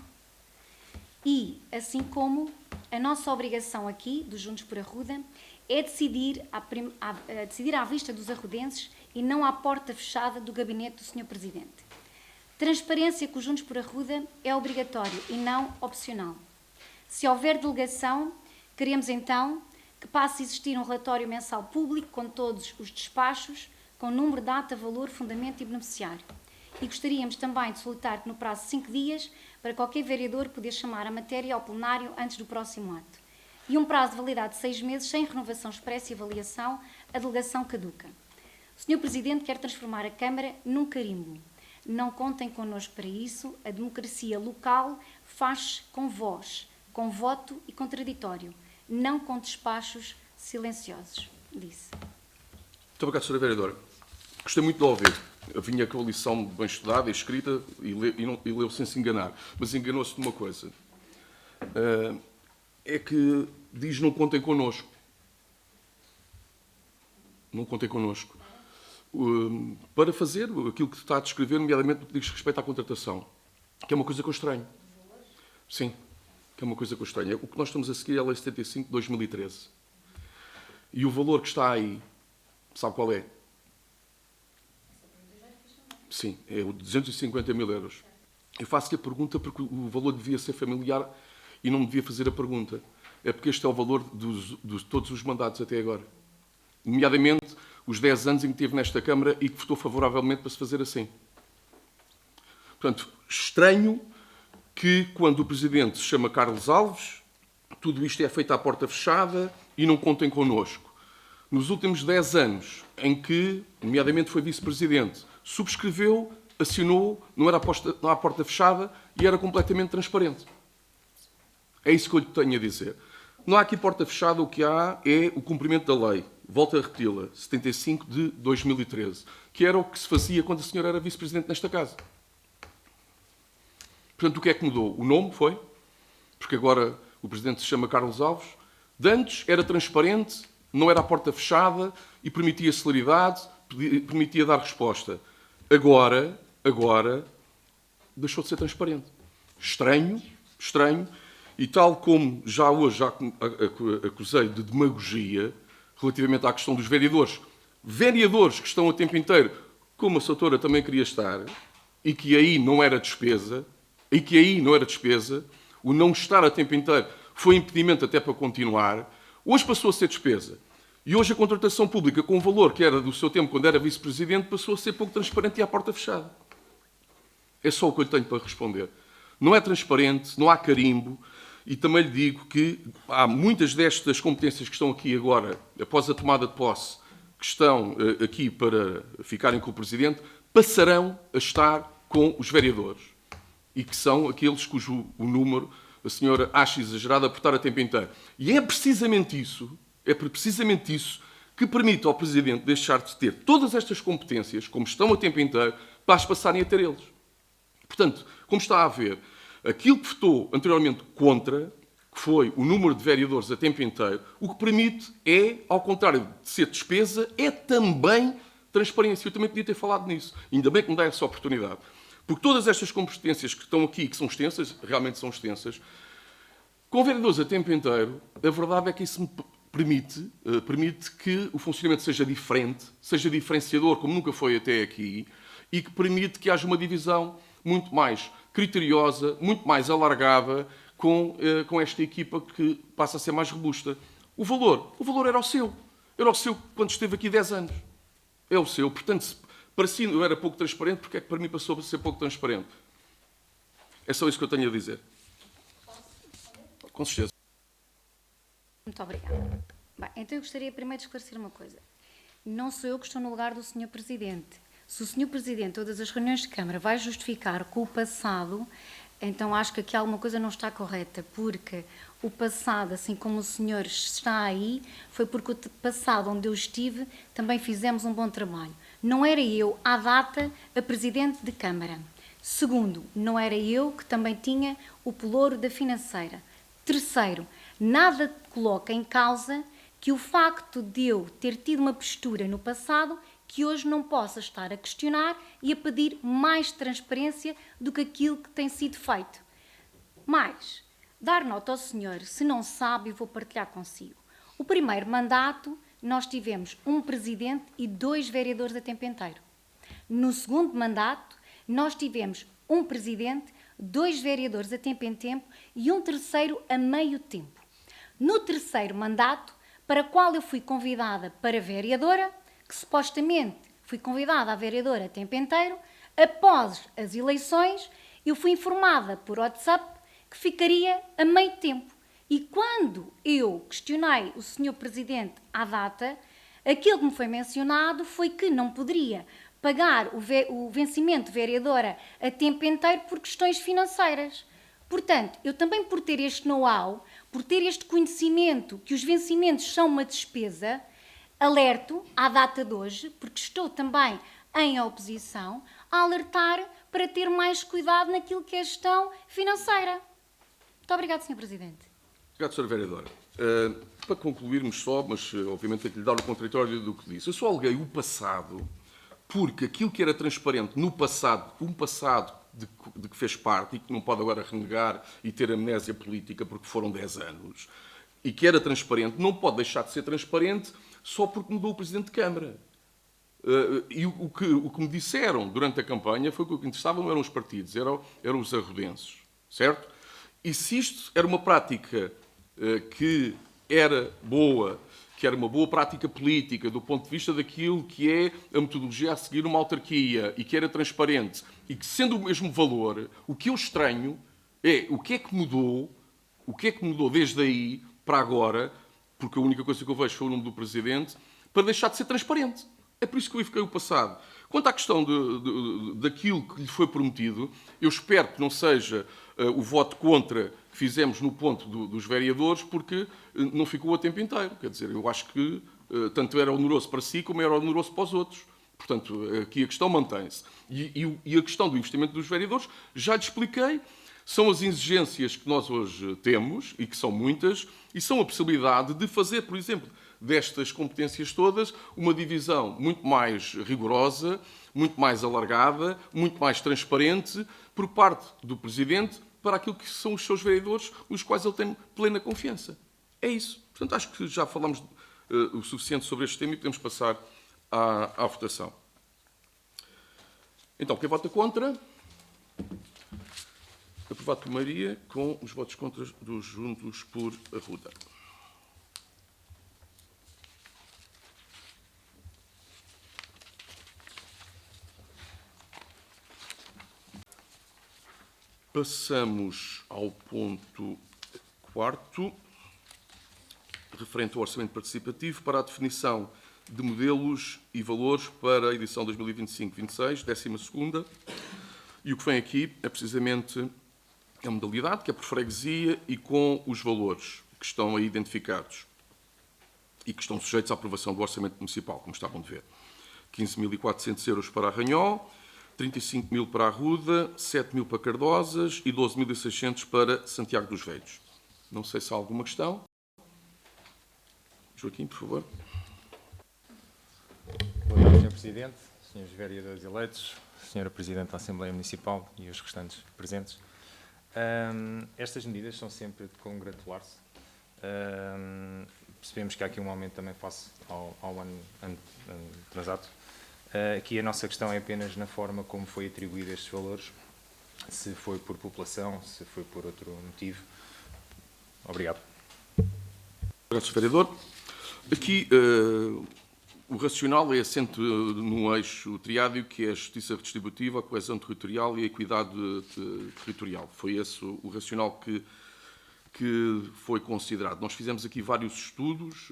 E, assim como a nossa obrigação aqui, dos Juntos por Arruda, é decidir à vista dos arrudenses e não à porta fechada do gabinete do Sr. Presidente. Transparência com os Juntos por Arruda é obrigatório e não opcional. Se houver delegação, queremos então que passe a existir um relatório mensal público com todos os despachos, com número, data, valor, fundamento e beneficiário. e gostaríamos também de solicitar no prazo de 5 dias para qualquer vereador poder chamar a matéria ao plenário antes do próximo ato. E um prazo de validade de 6 meses sem renovação expressa e avaliação, a delegação caduca. O Sr. Presidente quer transformar a Câmara num carimbo. Não contem connosco para isso. A democracia local faz com voz, com voto e contraditório, não com despachos silenciosos, disse. Muito obrigado, Sra. Vereadora. Gostei muito de ouvir. Vinha com a lição bem estudada e escrita e leu sem se enganar. Mas enganou-se de uma coisa. É que diz não contem connosco. Não contem connosco. Para fazer aquilo que está a descrever, nomeadamente no que diz respeito à contratação, que é uma coisa que eu estranho. Sim, que é uma coisa que eu estranho. O que nós estamos a seguir é a Lei 75 de 2013. E o valor que está aí, sabe qual é? Sim, é o de 250 mil euros. Eu faço-lhe a pergunta porque o valor devia ser familiar e não me devia fazer a pergunta. É porque este é o valor de todos os mandatos até agora. Nomeadamente, os 10 anos em que estive nesta Câmara e que votou favoravelmente para se fazer assim. Portanto, estranho que, quando o Presidente se chama Carlos Alves, tudo isto é feito à porta fechada e não contem connosco. Nos últimos 10 anos, em que, nomeadamente, foi Vice-Presidente, subscreveu, assinou, não era à porta fechada e era completamente transparente. É isso que eu lhe tenho a dizer. Não há aqui porta fechada, o que há é o cumprimento da lei. Volto a repeti-la, 75 de 2013, que era o que se fazia quando a senhora era Vice-Presidente nesta casa. Portanto, o que é que mudou? O nome foi, porque agora o Presidente se chama Carlos Alves. De antes era transparente, não era à porta fechada e permitia celeridade, permitia dar resposta. Agora, deixou de ser transparente. Estranho, e tal como já hoje acusei de demagogia relativamente à questão dos vereadores. Vereadores que estão a tempo inteiro, como a Soutora também queria estar, e que aí não era despesa, o não estar a tempo inteiro foi impedimento até para continuar, hoje passou a ser despesa. E hoje a contratação pública com o valor que era do seu tempo quando era Vice-Presidente passou a ser pouco transparente e à porta fechada. É só o que eu lhe tenho para responder. Não é transparente, não há carimbo, e também lhe digo que há muitas destas competências que estão aqui agora, após a tomada de posse, que estão aqui para ficarem com o Presidente, passarão a estar com os vereadores. E que são aqueles cujo o número a senhora acha exagerado a portar a tempo inteiro. E é precisamente isso que permite ao Presidente deixar de ter todas estas competências, como estão a tempo inteiro, para as passarem a ter eles. Portanto, como está a ver, aquilo que votou anteriormente contra, que foi o número de vereadores a tempo inteiro, o que permite é, ao contrário de ser despesa, é também transparência. Eu também podia ter falado nisso. Ainda bem que me dá essa oportunidade. Porque todas estas competências que estão aqui, que são extensas, realmente são extensas, com vereadores a tempo inteiro, a verdade é que isso me permite que o funcionamento seja diferente, seja diferenciador, como nunca foi até aqui, e que permite que haja uma divisão muito mais criteriosa, muito mais alargada com esta equipa que passa a ser mais robusta. O valor era o seu. Era o seu quando esteve aqui 10 anos. É o seu. Portanto, se para si não era pouco transparente, porque é que para mim passou a ser pouco transparente? É só isso que eu tenho a dizer. Com certeza. Muito obrigada. Bem, então eu gostaria primeiro de esclarecer uma coisa. Não sou eu que estou no lugar do Sr. Presidente. Se o Sr. Presidente, todas as reuniões de Câmara, vai justificar com o passado, então acho que aqui alguma coisa não está correta, porque o passado, assim como o senhor está aí, foi porque o passado onde eu estive também fizemos um bom trabalho. Não era eu, à data, a Presidente de Câmara. Segundo, não era eu que também tinha o pelouro da financeira. Terceiro, nada coloca em causa que o facto de eu ter tido uma postura no passado que hoje não possa estar a questionar e a pedir mais transparência do que aquilo que tem sido feito. Mas, dar nota ao senhor, se não sabe, eu vou partilhar consigo. O primeiro mandato, nós tivemos um presidente e 2 vereadores a tempo inteiro. No segundo mandato, nós tivemos um presidente, 2 vereadores a tempo em tempo e um terceiro a meio tempo. No terceiro mandato, para o qual eu fui convidada para vereadora, que supostamente fui convidada a vereadora a tempo inteiro, Após as eleições, eu fui informada por WhatsApp que ficaria a meio tempo. E quando eu questionei o Sr. Presidente à data, aquilo que me foi mencionado foi que não poderia pagar o vencimento de vereadora a tempo inteiro por questões financeiras. Portanto, eu também por ter este know-how, por ter este conhecimento que os vencimentos são uma despesa, alerto à data de hoje, porque estou também em oposição, a alertar para ter mais cuidado naquilo que é a gestão financeira. Muito obrigada, Sr. Presidente. Obrigado, Sra. Vereadora. Para concluirmos só, mas obviamente tenho que lhe dar o contraditório do que disse. Eu só aleguei o passado porque aquilo que era transparente no passado, um passado de que fez parte e que não pode agora renegar e ter amnésia política porque foram 10 anos, e que era transparente, não pode deixar de ser transparente só porque mudou o Presidente de Câmara. E o que me disseram durante a campanha foi que o que interessavam não eram os partidos, eram os arrodenses, certo? E se isto era uma prática que era boa, que era uma boa prática política do ponto de vista daquilo que é a metodologia a seguir uma autarquia e que era transparente e que, sendo o mesmo valor, o que eu estranho é o que é que mudou desde aí para agora, porque a única coisa que eu vejo foi o nome do Presidente, para deixar de ser transparente. É por isso que eu verifiquei o passado. Quanto à questão daquilo que lhe foi prometido, eu espero que não seja o voto contra que fizemos no ponto dos vereadores, porque não ficou a tempo inteiro. Quer dizer, eu acho que tanto era oneroso para si como era oneroso para os outros. Portanto, aqui a questão mantém-se. E a questão do investimento dos vereadores, já lhe expliquei, são as exigências que nós hoje temos, e que são muitas, e são a possibilidade de fazer, por exemplo, destas competências todas, uma divisão muito mais rigorosa, muito mais alargada, muito mais transparente, por parte do Presidente, para aquilo que são os seus vereadores, os quais ele tem plena confiança. É isso. Portanto, acho que já falamos o suficiente sobre este tema e podemos passar à votação. Então, quem vota contra? Aprovado por maioria, com os votos contra dos Juntos por Arruda. Passamos ao ponto 4, referente ao Orçamento Participativo, para a definição de modelos e valores para a edição 2025-26, 12ª. E o que vem aqui é precisamente a modalidade, que é por freguesia, e com os valores que estão aí identificados e que estão sujeitos à aprovação do Orçamento Municipal, como estavam de ver. 15.400 euros para Arranhol, 35.000 para Arruda, 7.000 para Cardosas e 12.600 para Santiago dos Velhos. Não sei se há alguma questão. Joaquim, por favor. Bom dia, Sr. Presidente, Srs. Vereadores eleitos, Sra. Presidente da Assembleia Municipal e os restantes presentes. Estas medidas são sempre de congratular-se. Percebemos que há aqui um aumento também face ao ano transato. Aqui a nossa questão é apenas na forma como foi atribuído estes valores, se foi por população, se foi por outro motivo. Obrigado. Obrigado, Sr. Vereador. Aqui o racional é assente num eixo triádio que é a justiça redistributiva, a coesão territorial e a equidade territorial. Foi esse o racional que foi considerado. Nós fizemos aqui vários estudos,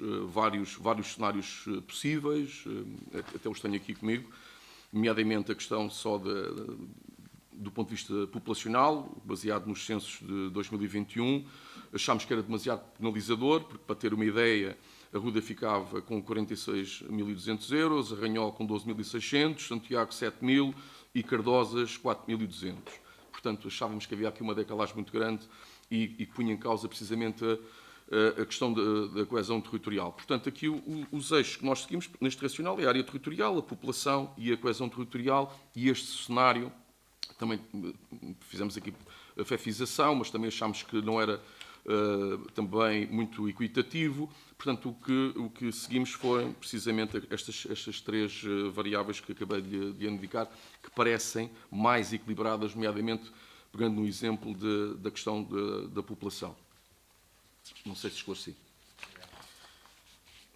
vários cenários possíveis, até os tenho aqui comigo, nomeadamente a questão só do ponto de vista populacional, baseado nos censos de 2021. Achámos que era demasiado penalizador, porque, para ter uma ideia, a Arruda ficava com 46.200 euros, Arranhol com 12.600, Santiago 7.000 e Cardosas 4.200. Portanto, achávamos que havia aqui uma decalagem muito grande e que punha em causa precisamente a questão da coesão territorial. Portanto, aqui os eixos que nós seguimos neste racional é a área territorial, a população e a coesão territorial, e este cenário também fizemos aqui a fefização, mas também achámos que não era também muito equitativo. Portanto, o que seguimos foram precisamente estas três variáveis que acabei de indicar, que parecem mais equilibradas, nomeadamente pegando no exemplo da questão da população. Não sei se esclareci.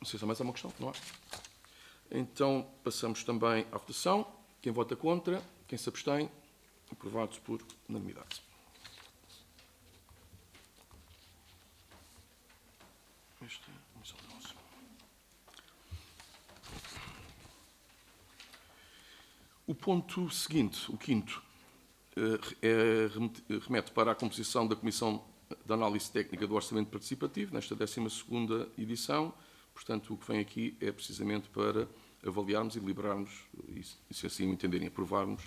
Não sei se há mais alguma questão. Não há? Então, passamos também à votação. Quem vota contra? Quem se abstém? Aprovado por unanimidade. Este é a comissão de negócio. O ponto seguinte, o quinto, remete para a composição da Comissão de Análise Técnica do Orçamento Participativo, nesta 12ª edição. Portanto, o que vem aqui é precisamente para avaliarmos e deliberarmos, e se assim entenderem, aprovarmos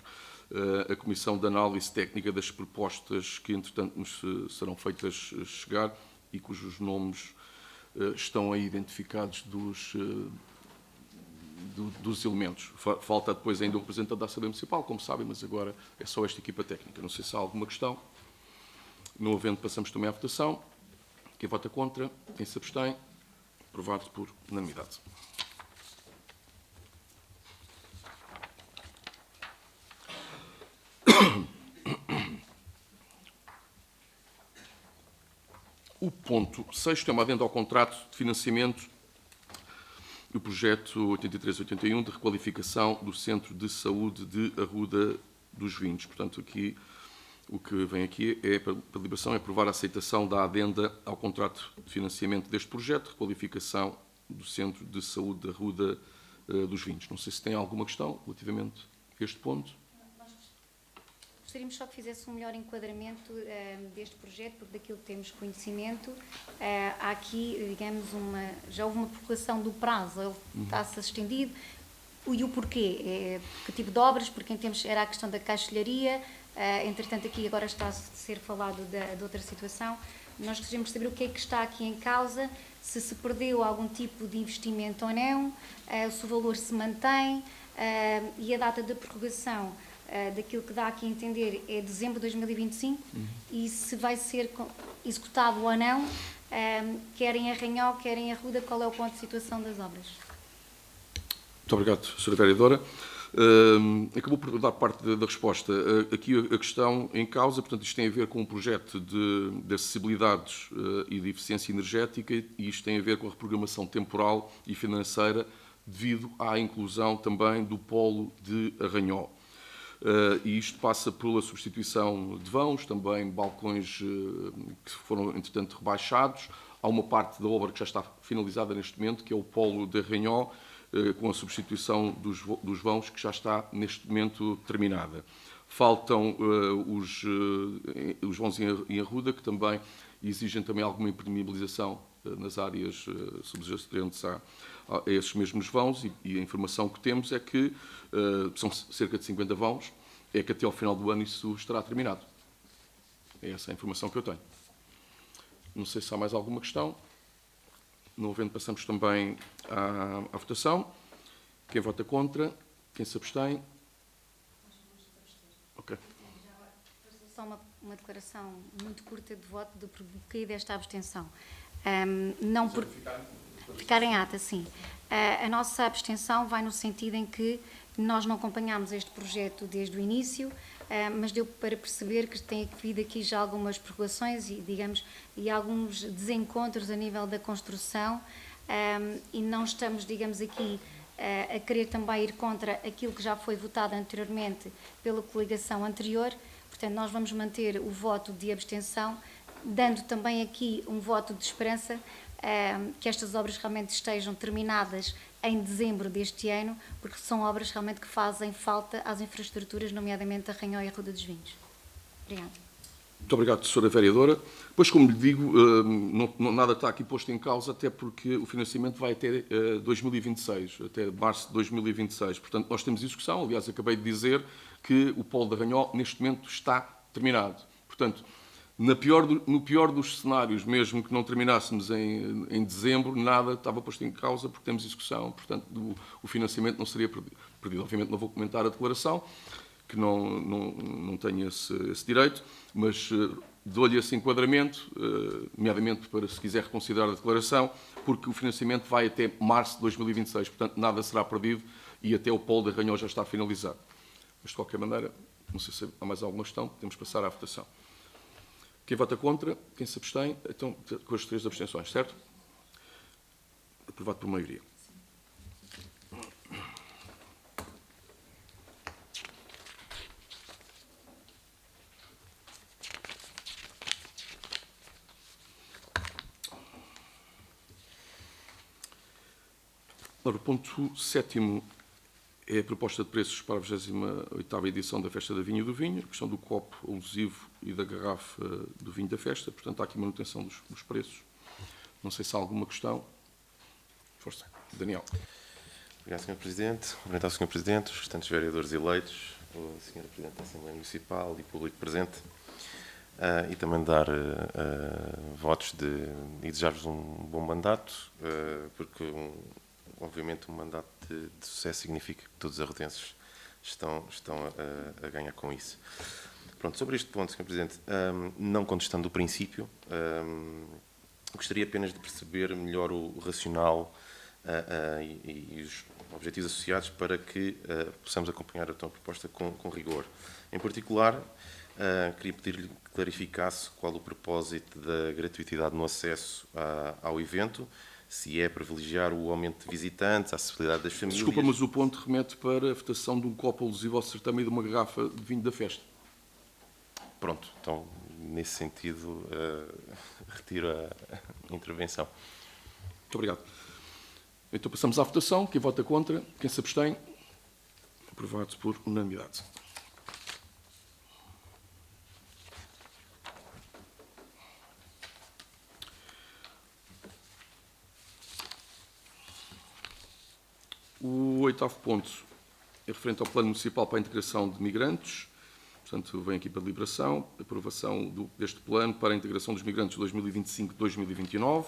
a Comissão de Análise Técnica das propostas que, entretanto, nos serão feitas chegar e cujos nomes estão aí identificados dos elementos. Falta depois ainda o representante da Assembleia Municipal, como sabem, mas agora é só esta equipa técnica. Não sei se há alguma questão. Não havendo, passamos também à votação. Quem vota contra? Quem se abstém? Aprovado por unanimidade. O ponto 6º é uma adenda ao contrato de financiamento do projeto 8381 de requalificação do Centro de Saúde de Arruda dos Vinhos. Portanto, aqui, o que vem aqui é, para deliberação, é aprovar a aceitação da adenda ao contrato de financiamento deste projeto, requalificação do Centro de Saúde de Arruda dos Vinhos. Não sei se tem alguma questão relativamente a este ponto. Gostaríamos só que fizesse um melhor enquadramento deste projeto, porque daquilo que temos conhecimento, há aqui, digamos, já houve uma prorrogação do prazo, ele está-se estendido, e o porquê? Que tipo de obras? Porque em termos era a questão da caixilharia, entretanto aqui agora está a ser falado de outra situação. Nós gostaríamos de saber o que é que está aqui em causa, se se perdeu algum tipo de investimento ou não, se o valor se mantém, e a data da prorrogação daquilo que dá aqui a entender é dezembro de 2025, e se vai ser executado ou não, quer em Arranhó, quer em Arruda, qual é o ponto de situação das obras? Muito obrigado, Sra. Vereadora. Acabou por dar parte da resposta. Aqui a questão em causa, portanto, isto tem a ver com um projeto de acessibilidades e de eficiência energética, e isto tem a ver com a reprogramação temporal e financeira devido à inclusão também do polo de Arranhó. E isto passa pela substituição de vãos, também balcões que foram, entretanto, rebaixados. Há uma parte da obra que já está finalizada neste momento, que é o polo de Arranhó, com a substituição dos vãos, que já está neste momento terminada. Faltam os vãos em Arruda, que também exigem também alguma impermeabilização nas áreas subjacentes a esses mesmos vãos, e a informação que temos é que são cerca de 50 vãos, é que até ao final do ano isso estará terminado. É essa a informação que eu tenho. Não sei se há mais alguma questão. Não havendo, passamos também à votação. Quem vota contra? Quem se abstém? Ok. Só uma declaração muito curta de voto do porquê desta abstenção. Não por ficar em ata, sim. A nossa abstenção vai no sentido em que nós não acompanhámos este projeto desde o início, mas deu para perceber que tem havido aqui já algumas prorrogações e alguns desencontros a nível da construção, e não estamos, digamos, aqui a querer também ir contra aquilo que já foi votado anteriormente pela coligação anterior. Portanto, nós vamos manter o voto de abstenção, dando também aqui um voto de esperança que estas obras realmente estejam terminadas em dezembro deste ano, porque são obras realmente que fazem falta às infraestruturas, nomeadamente a Arranhó e a Arruda dos Vinhos. Obrigada. Muito obrigado, Sra. Vereadora. Pois, como lhe digo, nada está aqui posto em causa, até porque o financiamento vai até 2026, até março de 2026. Portanto, nós temos execução. Aliás, acabei de dizer que o polo de Arranhó, neste momento, está terminado. Portanto, no pior dos cenários, mesmo que não terminássemos em dezembro, nada estava posto em causa, porque temos execução. Portanto, o financiamento não seria perdido. Obviamente, não vou comentar a declaração, que não tenho esse direito, mas dou-lhe esse enquadramento, nomeadamente para, se quiser, reconsiderar a declaração, porque o financiamento vai até março de 2026, portanto, nada será perdido e até o polo de Arranhó já está finalizado. Mas, de qualquer maneira, não sei se há mais alguma questão, podemos passar à votação. Quem vota contra? Quem se abstém? Então, com as 3 abstenções, certo? Aprovado por maioria. Ora, o ponto 7º é a proposta de preços para a 28ª edição da Festa da Vinha e do Vinho, a questão do copo alusivo e da garrafa do vinho da festa. Portanto, há aqui manutenção dos preços. Não sei se há alguma questão. Força. Daniel. Obrigado, Sr. Presidente. Cumprimentar o Sr. Presidente, os restantes vereadores eleitos, o Sr. Presidente da Assembleia Municipal e público presente, e também dar votos e desejar-vos um bom mandato, porque, obviamente, um mandato de sucesso significa que todos os arrodenses estão a ganhar com isso. Pronto, sobre este ponto, Sr. Presidente, não contestando o princípio, gostaria apenas de perceber melhor o racional e os objetivos associados para que possamos acompanhar a tua proposta com rigor. Em particular, queria pedir-lhe que clarificasse qual o propósito da gratuitidade no acesso ao evento, se é privilegiar o aumento de visitantes, a acessibilidade das famílias... Desculpa, mas o ponto remete para a votação de um copo alusivo ao certame e de uma garrafa de vinho da festa. Pronto, então, nesse sentido, retiro a intervenção. Muito obrigado. Então passamos à votação. Quem vota contra? Quem se abstém? Aprovado por unanimidade. O 8º ponto é referente ao Plano Municipal para a Integração de Migrantes. Portanto, vem aqui para deliberação, aprovação deste plano para a integração dos migrantes 2025-2029,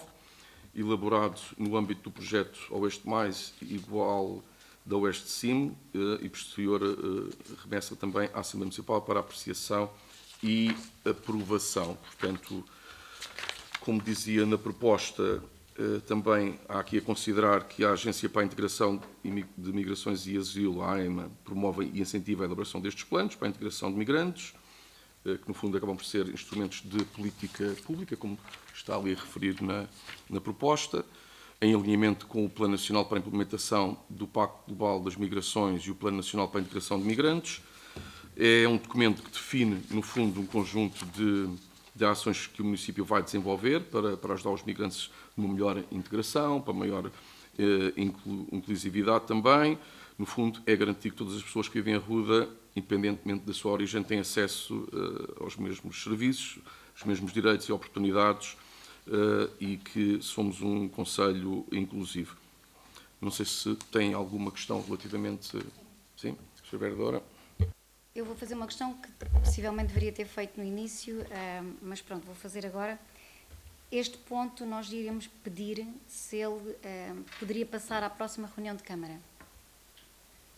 elaborado no âmbito do projeto Oeste Mais igual da Oeste Sim e posterior remessa também à Assembleia Municipal para apreciação e aprovação. Portanto, como dizia na proposta, também há aqui a considerar que a Agência para a Integração de Migrações e Asilo, a AEMA, promove e incentiva a elaboração destes planos para a integração de migrantes, que no fundo acabam por ser instrumentos de política pública, como está ali a referir na proposta, em alinhamento com o Plano Nacional para a Implementação do Pacto Global das Migrações e o Plano Nacional para a Integração de Migrantes. É um documento que define, no fundo, um conjunto de ações que o município vai desenvolver para ajudar os migrantes numa melhor integração, para maior inclusividade também. No fundo, é garantir que todas as pessoas que vivem em Arruda, independentemente da sua origem, têm acesso aos mesmos serviços, os mesmos direitos e oportunidades e que somos um concelho inclusivo. Não sei se tem alguma questão relativamente... Sim, Sra. Vereadora. Eu vou fazer uma questão que possivelmente deveria ter feito no início, mas pronto, vou fazer agora. Este ponto nós iríamos pedir se ele poderia passar à próxima reunião de Câmara.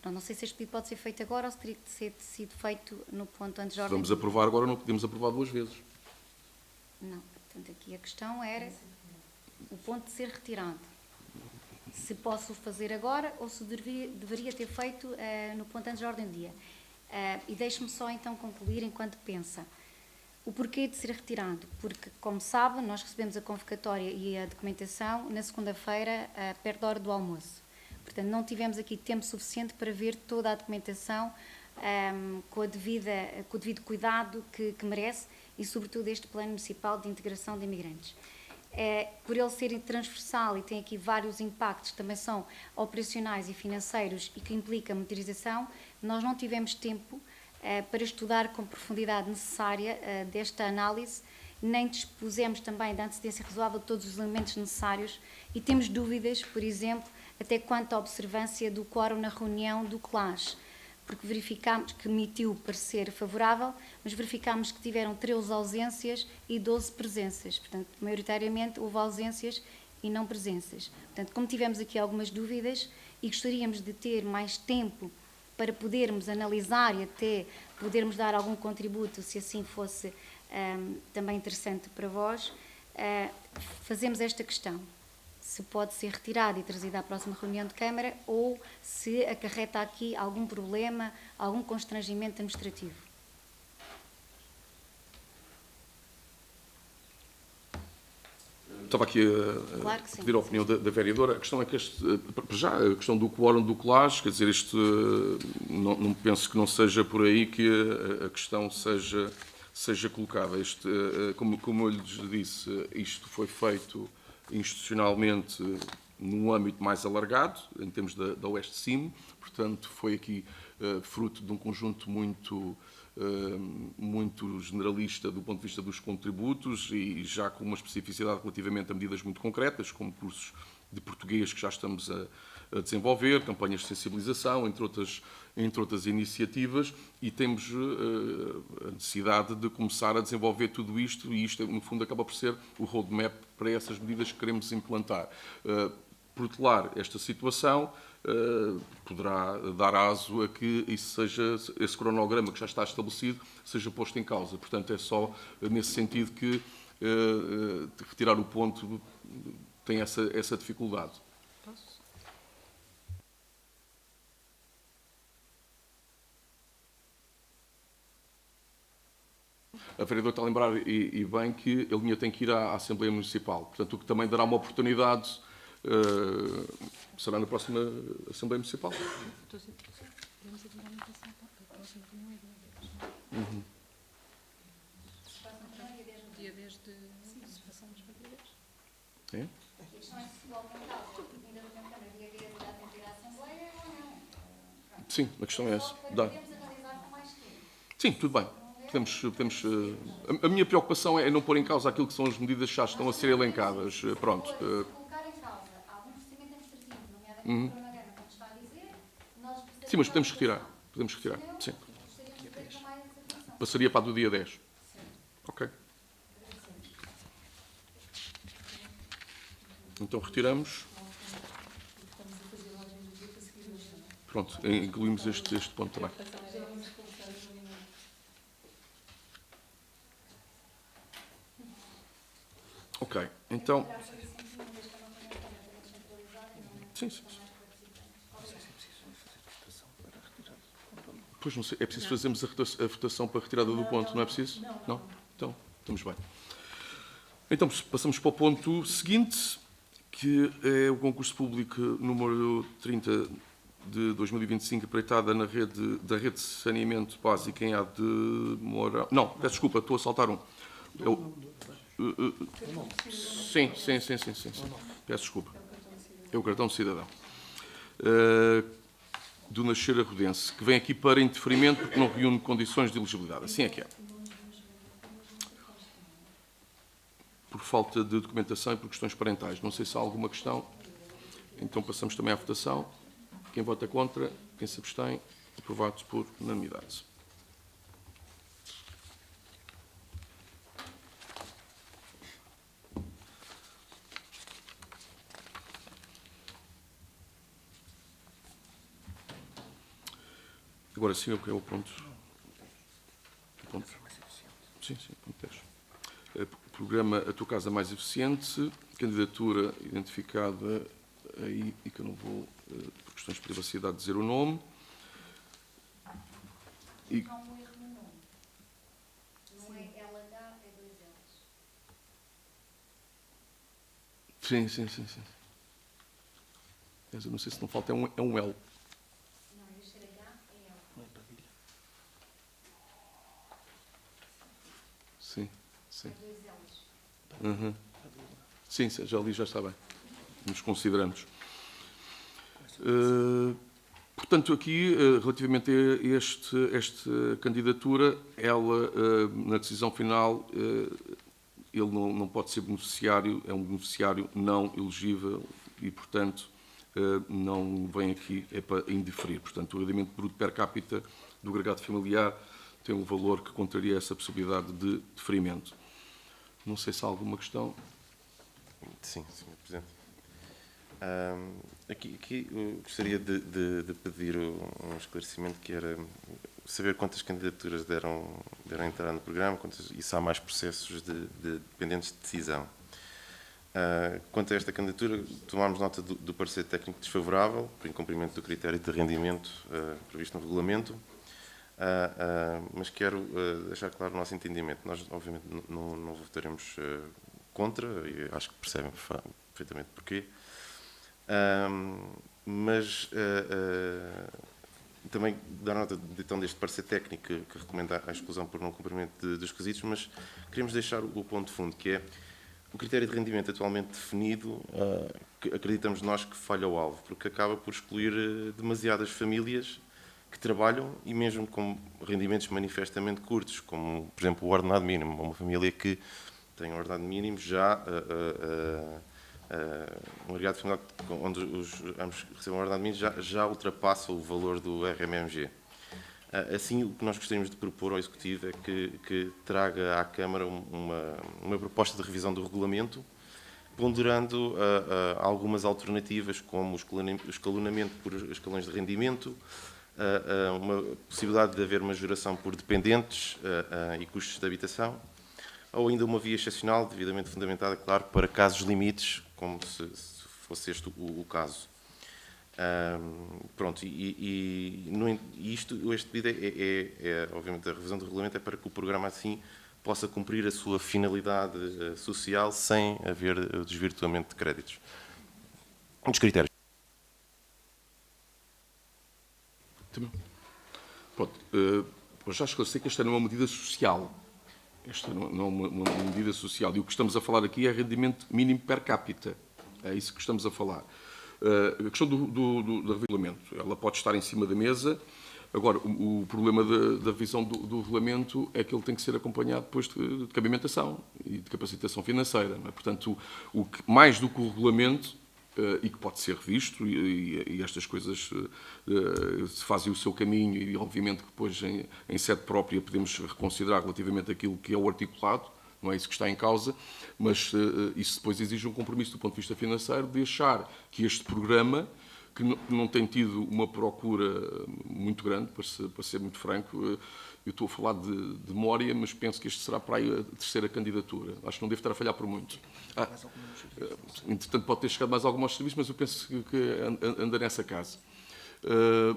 Não sei se este pedido pode ser feito agora ou se teria que ter sido feito no ponto antes de ordem. Vamos aprovar agora, não podemos aprovar duas vezes. Não, portanto aqui a questão era o ponto de ser retirado. Se posso fazer agora ou se deveria ter feito no ponto antes de ordem do dia. E deixe-me só então concluir enquanto pensa. O porquê de ser retirado? Porque, como sabe, nós recebemos a convocatória e a documentação na segunda-feira, perto da hora do almoço. Portanto, não tivemos aqui tempo suficiente para ver toda a documentação com o devido cuidado que merece e, sobretudo, este Plano Municipal de Integração de Imigrantes. Por ele ser transversal e tem aqui vários impactos que também são operacionais e financeiros e que implica motorização, nós não tivemos tempo para estudar com profundidade necessária desta análise, nem dispusemos também da antecedência razoável de todos os elementos necessários e temos dúvidas, por exemplo, até quanto à observância do quórum na reunião do CLAS, porque verificámos que emitiu parecer favorável, mas verificámos que tiveram 13 ausências e 12 presenças. Portanto, maioritariamente houve ausências e não presenças. Portanto, como tivemos aqui algumas dúvidas e gostaríamos de ter mais tempo para podermos analisar e até podermos dar algum contributo, se assim fosse também interessante para vós, fazemos esta questão. Se pode ser retirado e trazido à próxima reunião de Câmara ou se acarreta aqui algum problema, algum constrangimento administrativo. Estava aqui Claro a que sim, pedir a opinião da vereadora. A questão é que já a questão do quórum do CLAS, quer dizer, não penso que não seja por aí que a questão seja colocada. Como eu lhes disse, isto foi feito institucionalmente num âmbito mais alargado, em termos da Oeste Sim, portanto, foi aqui fruto de um conjunto muito generalista do ponto de vista dos contributos e já com uma especificidade relativamente a medidas muito concretas, como cursos de português que já estamos a desenvolver, campanhas de sensibilização, entre outras iniciativas, e temos a necessidade de começar a desenvolver tudo isto, e isto, no fundo, acaba por ser o roadmap para essas medidas que queremos implantar. Protelar esta situação poderá dar aso a que esse cronograma que já está estabelecido seja posto em causa. Portanto, é só nesse sentido que retirar o ponto tem essa dificuldade. A vereadora está a lembrar, e bem, que a linha tem que ir à Assembleia Municipal. Portanto, o que também dará uma oportunidade será na próxima Assembleia Municipal. Dia 10 de... Se passamos para dia 10. É? A questão é se o aumentar a vinda do Câmara dia 10 dá tempo de ir à Assembleia ou não. Sim, a questão é essa. Dá. Podemos analisar com mais tempo. Sim, tudo bem. A minha preocupação é não pôr em causa aquilo que são as medidas que já estão a ser elencadas. Pronto. Se colocar em causa algum procedimento administrativo, nomeadamente o cronograma, como está a dizer, nós precisaríamos... Sim, mas podemos retirar. Podemos retirar. Sim. Passaria para a do dia 10. Ok. Então retiramos. Pronto, incluímos este ponto também. Ok, então... Sim. Pois não sei, é preciso fazermos a votação para a retirada do ponto, não é preciso? Não? Então, estamos bem. Então, passamos para o ponto seguinte, que é o concurso público número 30 de 2025, empreitada da rede de saneamento básico em A de Mourão. Não, peço desculpa, estou a saltar um. Sim. Peço desculpa. É o cartão de cidadão. Do Nascer Arrodense, que vem aqui para indeferimento porque não reúne condições de elegibilidade. Assim é que é. Por falta de documentação e por questões parentais. Não sei se há alguma questão. Então passamos também à votação. Quem vota contra, quem se abstém, aprovado por unanimidade. Agora sim, o que é o ponto? Sim, ponto 10. Programa A Tua Casa Mais Eficiente, candidatura identificada aí, e que eu não vou, por questões de privacidade, dizer o nome. E... Há um erro no nome. Não é LH, é 2 L's. Sim. Eu não sei se não falta, é um L. Não, em vez de ser H, é L. Sim. É 2 L's. Sim, já ali já está bem. Nos consideramos. Portanto, aqui, relativamente a esta candidatura, ela, na decisão final, ele não pode ser beneficiário, é um beneficiário não elegível e, portanto, não vem aqui, é para indeferir. Portanto, o rendimento bruto per capita do agregado familiar tem um valor que contraria essa possibilidade de deferimento. Não sei se há alguma questão. Sim, Sr. Presidente. Aqui gostaria de pedir um esclarecimento, que era saber quantas candidaturas deram entrar no programa e se há mais processos dependentes de decisão. Quanto a esta candidatura, tomámos nota do parecer técnico desfavorável, por incumprimento do critério de rendimento previsto no regulamento, mas quero deixar claro o nosso entendimento. Nós, obviamente, não votaremos contra, e acho que percebem perfeitamente porquê, mas também dar nota então deste parecer técnico que recomenda a exclusão por não cumprimento dos requisitos, mas queremos deixar o ponto de fundo, que é o critério de rendimento atualmente definido, acreditamos nós que falha o alvo, porque acaba por excluir demasiadas famílias que trabalham e mesmo com rendimentos manifestamente curtos, como, por exemplo, o ordenado mínimo. Uma família que tem um ordenado mínimo já, um agregado familiar onde ambos recebem um ordenado mínimo já ultrapassa o valor do RMMG. Assim, o que nós gostaríamos de propor ao Executivo é que traga à Câmara uma proposta de revisão do regulamento, ponderando algumas alternativas, como o escalonamento por escalões de rendimento, uma possibilidade de haver uma majoração por dependentes e custos de habitação, ou ainda uma via excepcional, devidamente fundamentada, claro, para casos limites, como se fosse este o caso. Pronto, este pedido obviamente, a revisão do regulamento é para que o programa assim possa cumprir a sua finalidade social sem haver o desvirtuamento de créditos. Um dos critérios. Pronto, já esclareci que esta não é uma medida social. Esta não é uma medida social. E o que estamos a falar aqui é rendimento mínimo per capita. É isso que estamos a falar. A questão do regulamento, ela pode estar em cima da mesa. Agora, o problema da revisão do regulamento é que ele tem que ser acompanhado depois de cabimentação e de capacitação financeira. Não é? Portanto, mais do que o regulamento, e que pode ser revisto, e estas coisas fazem o seu caminho, e obviamente que depois em sede própria podemos reconsiderar relativamente aquilo que é o articulado, não é isso que está em causa, mas isso depois exige um compromisso do ponto de vista financeiro de achar que este programa, que não tem tido uma procura muito grande, para ser muito franco, eu estou a falar de memória, mas penso que este será para aí a terceira candidatura. Acho que não devo estar a falhar por muito. Entretanto, pode ter chegado mais alguns serviços, mas eu penso que anda nessa casa.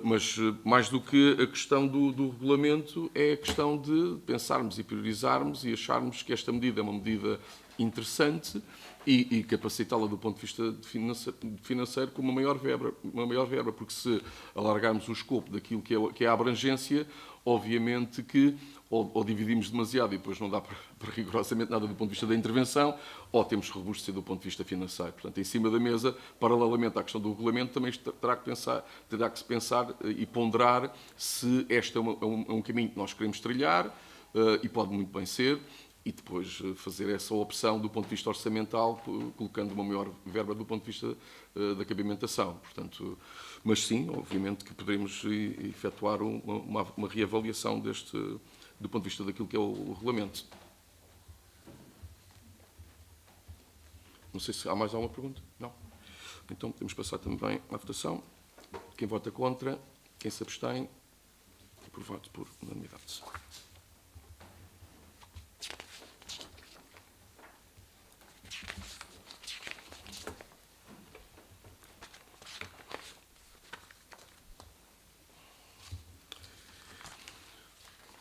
Mas mais do que a questão do regulamento, é a questão de pensarmos e priorizarmos e acharmos que esta medida é uma medida interessante e capacitá-la do ponto de vista financeiro com uma maior verba, porque se alargarmos o escopo daquilo que é a abrangência, obviamente que ou dividimos demasiado e depois não dá para rigorosamente nada do ponto de vista da intervenção, ou temos que robustecer do ponto de vista financeiro. Portanto, em cima da mesa, paralelamente à questão do regulamento, também terá que se pensar e ponderar se este é um caminho que nós queremos trilhar, e pode muito bem ser, e depois fazer essa opção do ponto de vista orçamental, colocando uma maior verba do ponto de vista da cabimentação. Portanto, mas sim, obviamente que poderemos efetuar uma reavaliação do ponto de vista daquilo que é o regulamento. Não sei se há mais alguma pergunta. Não? Então podemos passar também à votação. Quem vota contra, quem se abstém, aprovado por unanimidade.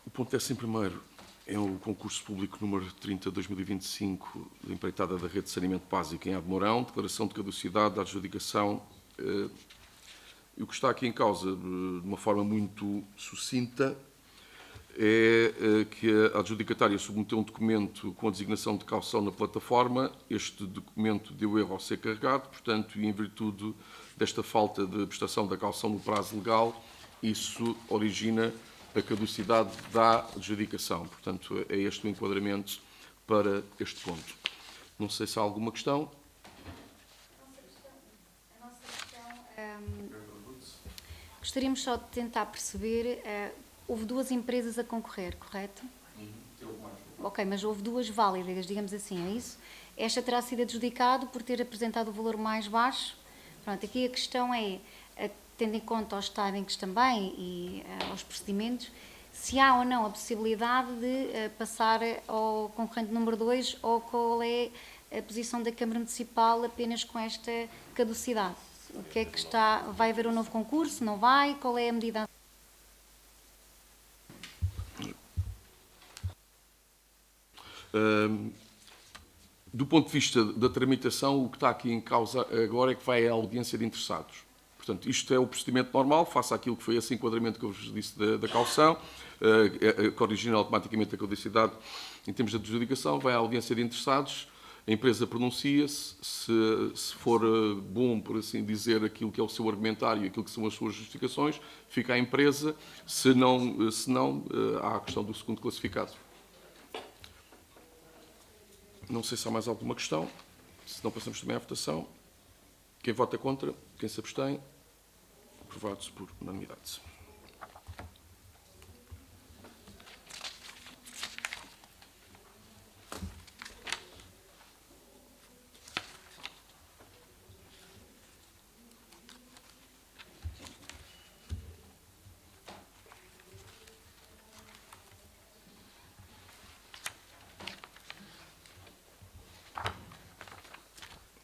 O ponto 11º é o concurso público número 30 de 2025 da empreitada da rede de saneamento básico em Admorão, declaração de caducidade da adjudicação. E o que está aqui em causa, de uma forma muito sucinta, é que a adjudicatária submeteu um documento com a designação de caução na plataforma. Este documento deu erro ao ser carregado, portanto, e em virtude desta falta de prestação da caução no prazo legal, isso origina a caducidade da adjudicação. Portanto, é este o enquadramento para este ponto. Não sei se há alguma questão. A nossa questão, gostaríamos só de tentar perceber, houve duas empresas a concorrer, correto? Ok, mas houve duas válidas, digamos assim, é isso? Esta terá sido adjudicado por ter apresentado o valor mais baixo. Pronto, aqui a questão é, tendo em conta aos timings também e aos procedimentos, se há ou não a possibilidade de passar ao concorrente número 2 ou qual é a posição da Câmara Municipal apenas com esta caducidade. O que é que está? Vai haver um novo concurso? Não vai? Qual é a medida? Do ponto de vista da tramitação, o que está aqui em causa agora é que vai à audiência de interessados. Portanto, isto é o procedimento normal, face àquilo que foi esse enquadramento que eu vos disse da caução, que origina automaticamente a caducidade em termos de adjudicação, vai à audiência de interessados A empresa pronuncia-se, se for bom, por assim dizer, aquilo que é o seu argumentário, aquilo que são as suas justificações, fica a empresa, se não, há a questão do segundo classificado. Não sei se há mais alguma questão, se não passamos também à votação. Quem vota contra, quem se abstém, aprovados por unanimidade.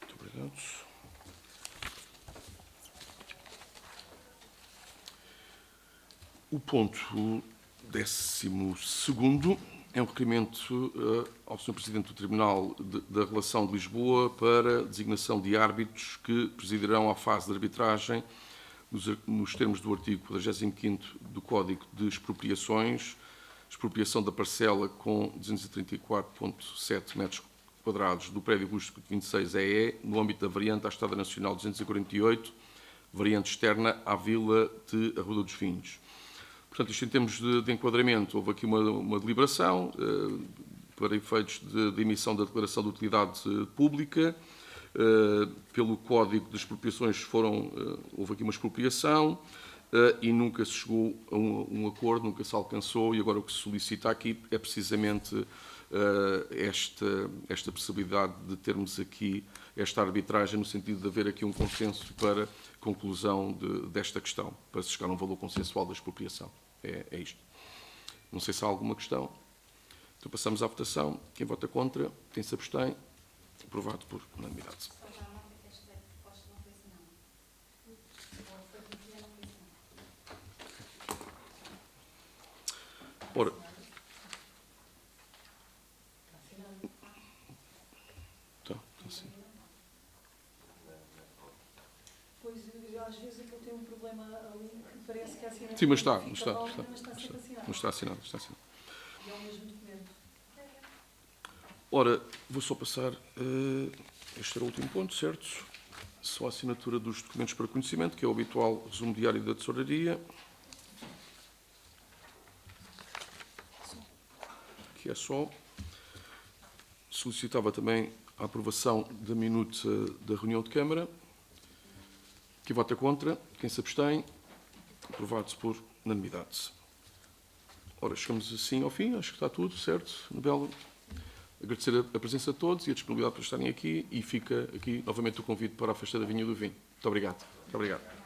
Muito obrigado. O ponto 12º é um requerimento ao Sr. Presidente do Tribunal da Relação de Lisboa para designação de árbitros que presidirão a fase de arbitragem nos termos do artigo 45º do Código de Expropriações, expropriação da parcela com 234,7 metros quadrados do prédio rústico de 26 EE, no âmbito da variante à Estrada Nacional 248, variante externa à Vila de Arruda dos Vinhos. Portanto, isto em termos de enquadramento, houve aqui uma deliberação para efeitos de emissão da declaração de utilidade pública. Pelo Código de Expropriações houve aqui uma expropriação e nunca se chegou a um acordo, nunca se alcançou, e agora o que se solicita aqui é precisamente esta possibilidade de termos aqui esta arbitragem, no sentido de haver aqui um consenso para conclusão desta questão, para se chegar a um valor consensual da expropriação. É isto. Não sei se há alguma questão. Então passamos à votação. Quem vota contra, quem se abstém, aprovado por unanimidade. Ora, está sim. Pois, às vezes é que eu tenho um problema ali que parece que a assinatura Sim, mas está fica está válida, mas está sempre assinado. Não está assinado, está assinado. E é o mesmo documento. Ora, vou só passar, este era o último ponto, certo? Só a assinatura dos documentos para conhecimento, que é o habitual resumo diário da tesouraria. Que é só. Solicitava também a aprovação da minuta da reunião de Câmara. Quem vota contra, quem se abstém, aprovado por unanimidade. Ora, chegamos assim ao fim, acho que está tudo certo, Belo. Agradecer a presença de todos e a disponibilidade para estarem aqui, e fica aqui novamente o convite para a festa da Vinha do Vinho. Muito obrigado. Muito obrigado.